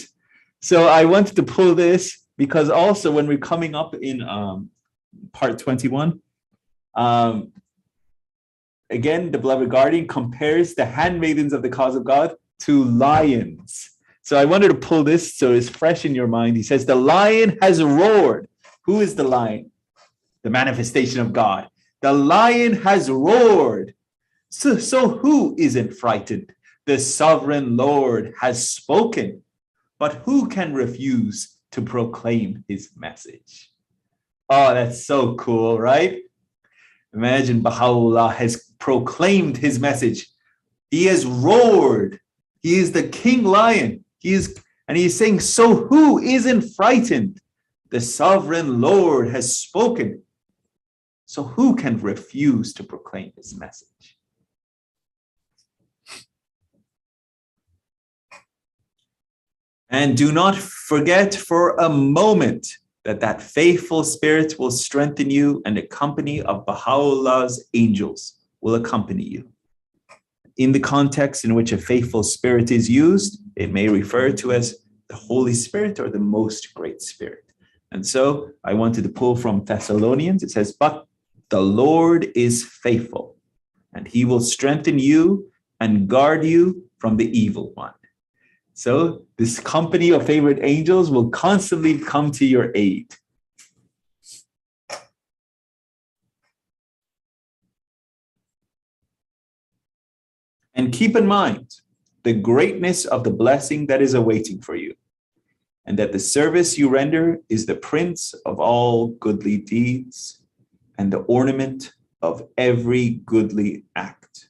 So I wanted to pull this because also when we're coming up in part 21, again, the beloved guardian compares the handmaidens of the cause of God to lions. So I wanted to pull this so it's fresh in your mind. He says, the lion has roared. Who is the lion? The manifestation of God. The lion has roared. So who isn't frightened? The sovereign Lord has spoken. But who can refuse to proclaim his message? Oh, that's so cool, right? Imagine Baha'u'llah has proclaimed his message. He has roared. He is the king lion. And he's saying, so who isn't frightened? The sovereign Lord has spoken. So who can refuse to proclaim his message? And do not forget for a moment that faithful spirit will strengthen you, and the company of Baha'u'llah's angels will accompany you. In the context in which a faithful spirit is used, it may refer to as the Holy Spirit or the Most Great Spirit. And so I wanted to pull from Thessalonians. It says, but the Lord is faithful, and he will strengthen you and guard you from the evil one. So this company of favorite angels will constantly come to your aid. And keep in mind the greatness of the blessing that is awaiting for you, and that the service you render is the prince of all goodly deeds and the ornament of every goodly act.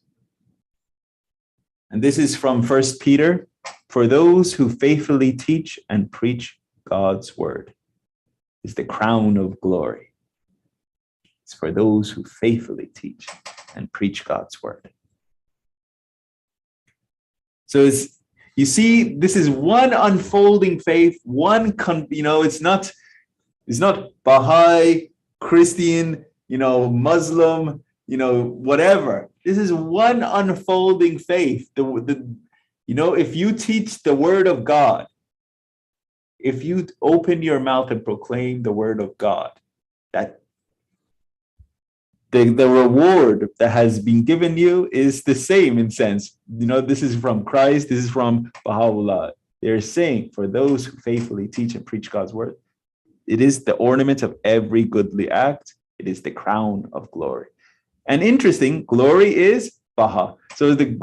And this is from 1 Peter. For those who faithfully teach and preach God's word is the crown of glory. It's for those who faithfully teach and preach God's word. So you see, this is one unfolding faith, it's not Baha'i, Christian, Muslim, whatever. This is one unfolding faith. If you teach the word of God, if you open your mouth and proclaim the word of God, that the reward that has been given you is the same in sense. This is from Christ, this is from Baha'u'llah. They're saying, for those who faithfully teach and preach God's word, it is the ornament of every goodly act. It is the crown of glory. And interesting, glory is Baha. So the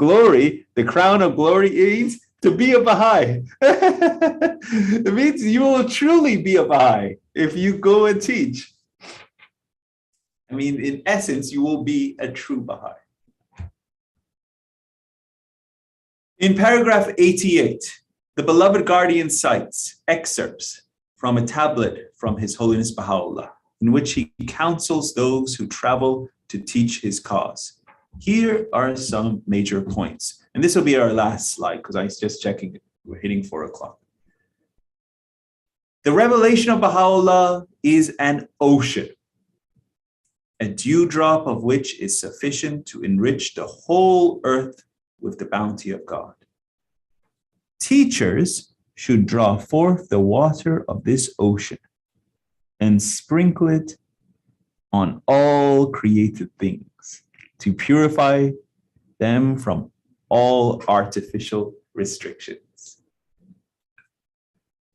crown of glory means to be a Baha'i. It means you will truly be a Baha'i if you go and teach. In essence, you will be a true Baha'i. In paragraph 88, the beloved guardian cites excerpts from a tablet from His Holiness Baha'u'llah, in which he counsels those who travel to teach his cause. Here are some major points. And this will be our last slide because I was just checking it. We're hitting 4 o'clock. The revelation of Baha'u'llah is an ocean, a dewdrop of which is sufficient to enrich the whole earth with the bounty of God. Teachers should draw forth the water of this ocean and sprinkle it on all created things to purify them from all artificial restrictions.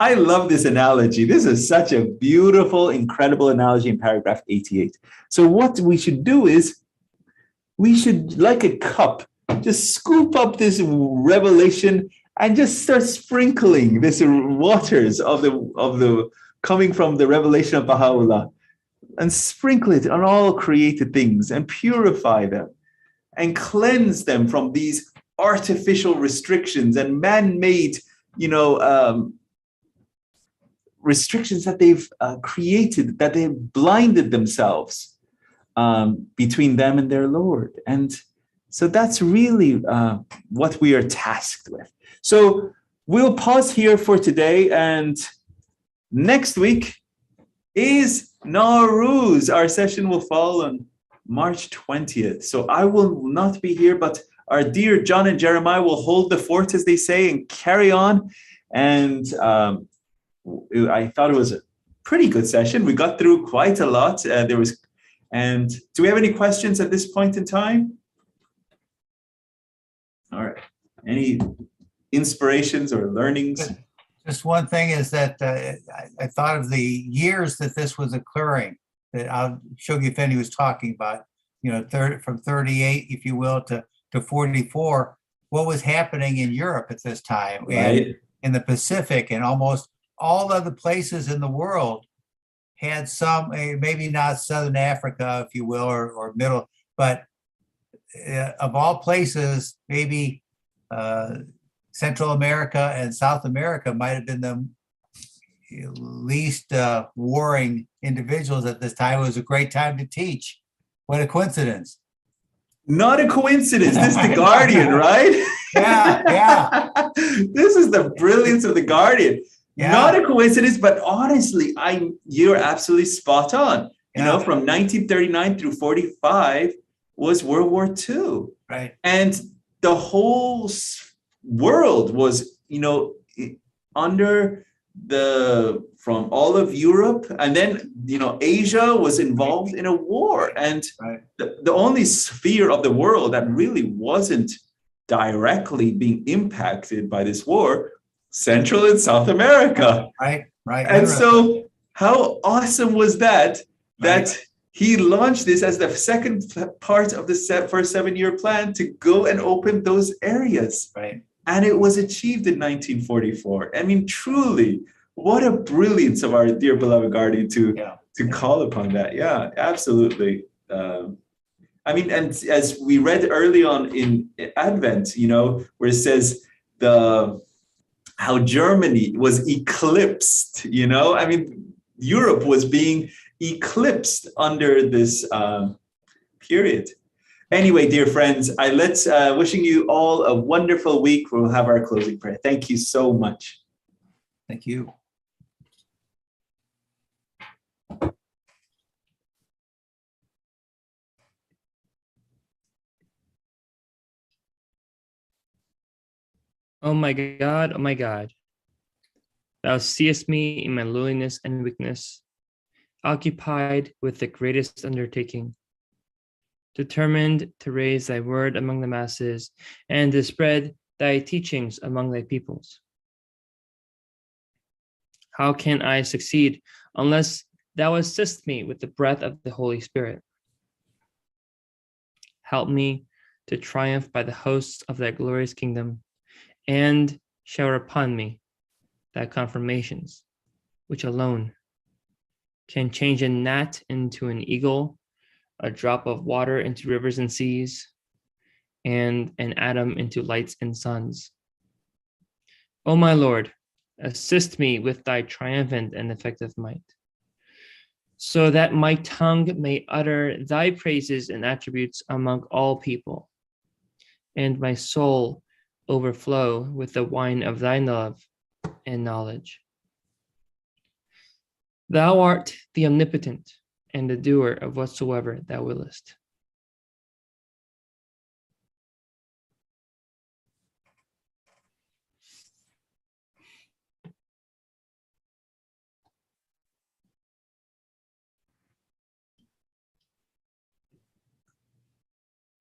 I love this analogy. This is such a beautiful, incredible analogy in paragraph 88. So what we should do is we should, like a cup, just scoop up this revelation and just start sprinkling this waters of the coming from the revelation of Baha'u'llah, and sprinkle it on all created things and purify them and cleanse them from these artificial restrictions and man-made, restrictions that they've created, that they've blinded themselves between them and their Lord. And so that's really what we are tasked with. So we'll pause here for today, and next week is Nowruz. Our session will fall on March 20th. So I will not be here, but our dear John and Jeremiah will hold the fort, as they say, and carry on. And I thought it was a pretty good session. We got through quite a lot. And do we have any questions at this point in time? All right. Any inspirations or learnings? Just one thing is that I thought of the years that this was occurring, that Shoghi Effendi was talking about, from 38, if you will, to 44. What was happening in Europe at this time, Right. and in the Pacific, and almost all other places in the world had some, maybe not Southern Africa, if you will, or middle, but of all places, maybe Central America and South America might have been the least warring individuals at this time. It was a great time to teach. What a coincidence. Not a coincidence. This is the Guardian, right? Yeah. This is the brilliance of the Guardian. Yeah. Not a coincidence, but honestly, you're absolutely spot on. Yeah. From 1939 through 45 was World War II. Right. And the whole world was, under from all of Europe, and then, Asia was involved in a war. And right. the only sphere of the world that really wasn't directly being impacted by this war, Central and South America. Right. And so how awesome was that Right. he launched this as the second part of the first 7-year plan to go and open those areas. Right. And it was achieved in 1944. I mean, truly, what a brilliance of our dear beloved Guardian to call upon that. Yeah, absolutely. And as we read early on in Advent, where it says how Germany was eclipsed, Europe was being eclipsed under this period. Anyway, dear friends, let's wishing you all a wonderful week. We'll have our closing prayer. Thank you so much. Thank you. O my God, thou seest me in my lowliness and weakness, occupied with the greatest undertaking, determined to raise thy word among the masses and to spread thy teachings among thy peoples. How can I succeed unless thou assist me with the breath of the Holy Spirit? Help me to triumph by the hosts of thy glorious kingdom, and shower upon me thy confirmations, which alone can change a gnat into an eagle, a drop of water into rivers and seas, and an atom into lights and suns. O my Lord, assist me with thy triumphant and effective might, so that my tongue may utter thy praises and attributes among all people, and my soul overflow with the wine of thy love and knowledge. Thou art the omnipotent and the doer of whatsoever thou willest.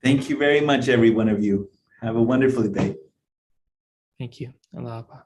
Thank you very much, every one of you. Have a wonderful day. Thank you. Allah Akbar.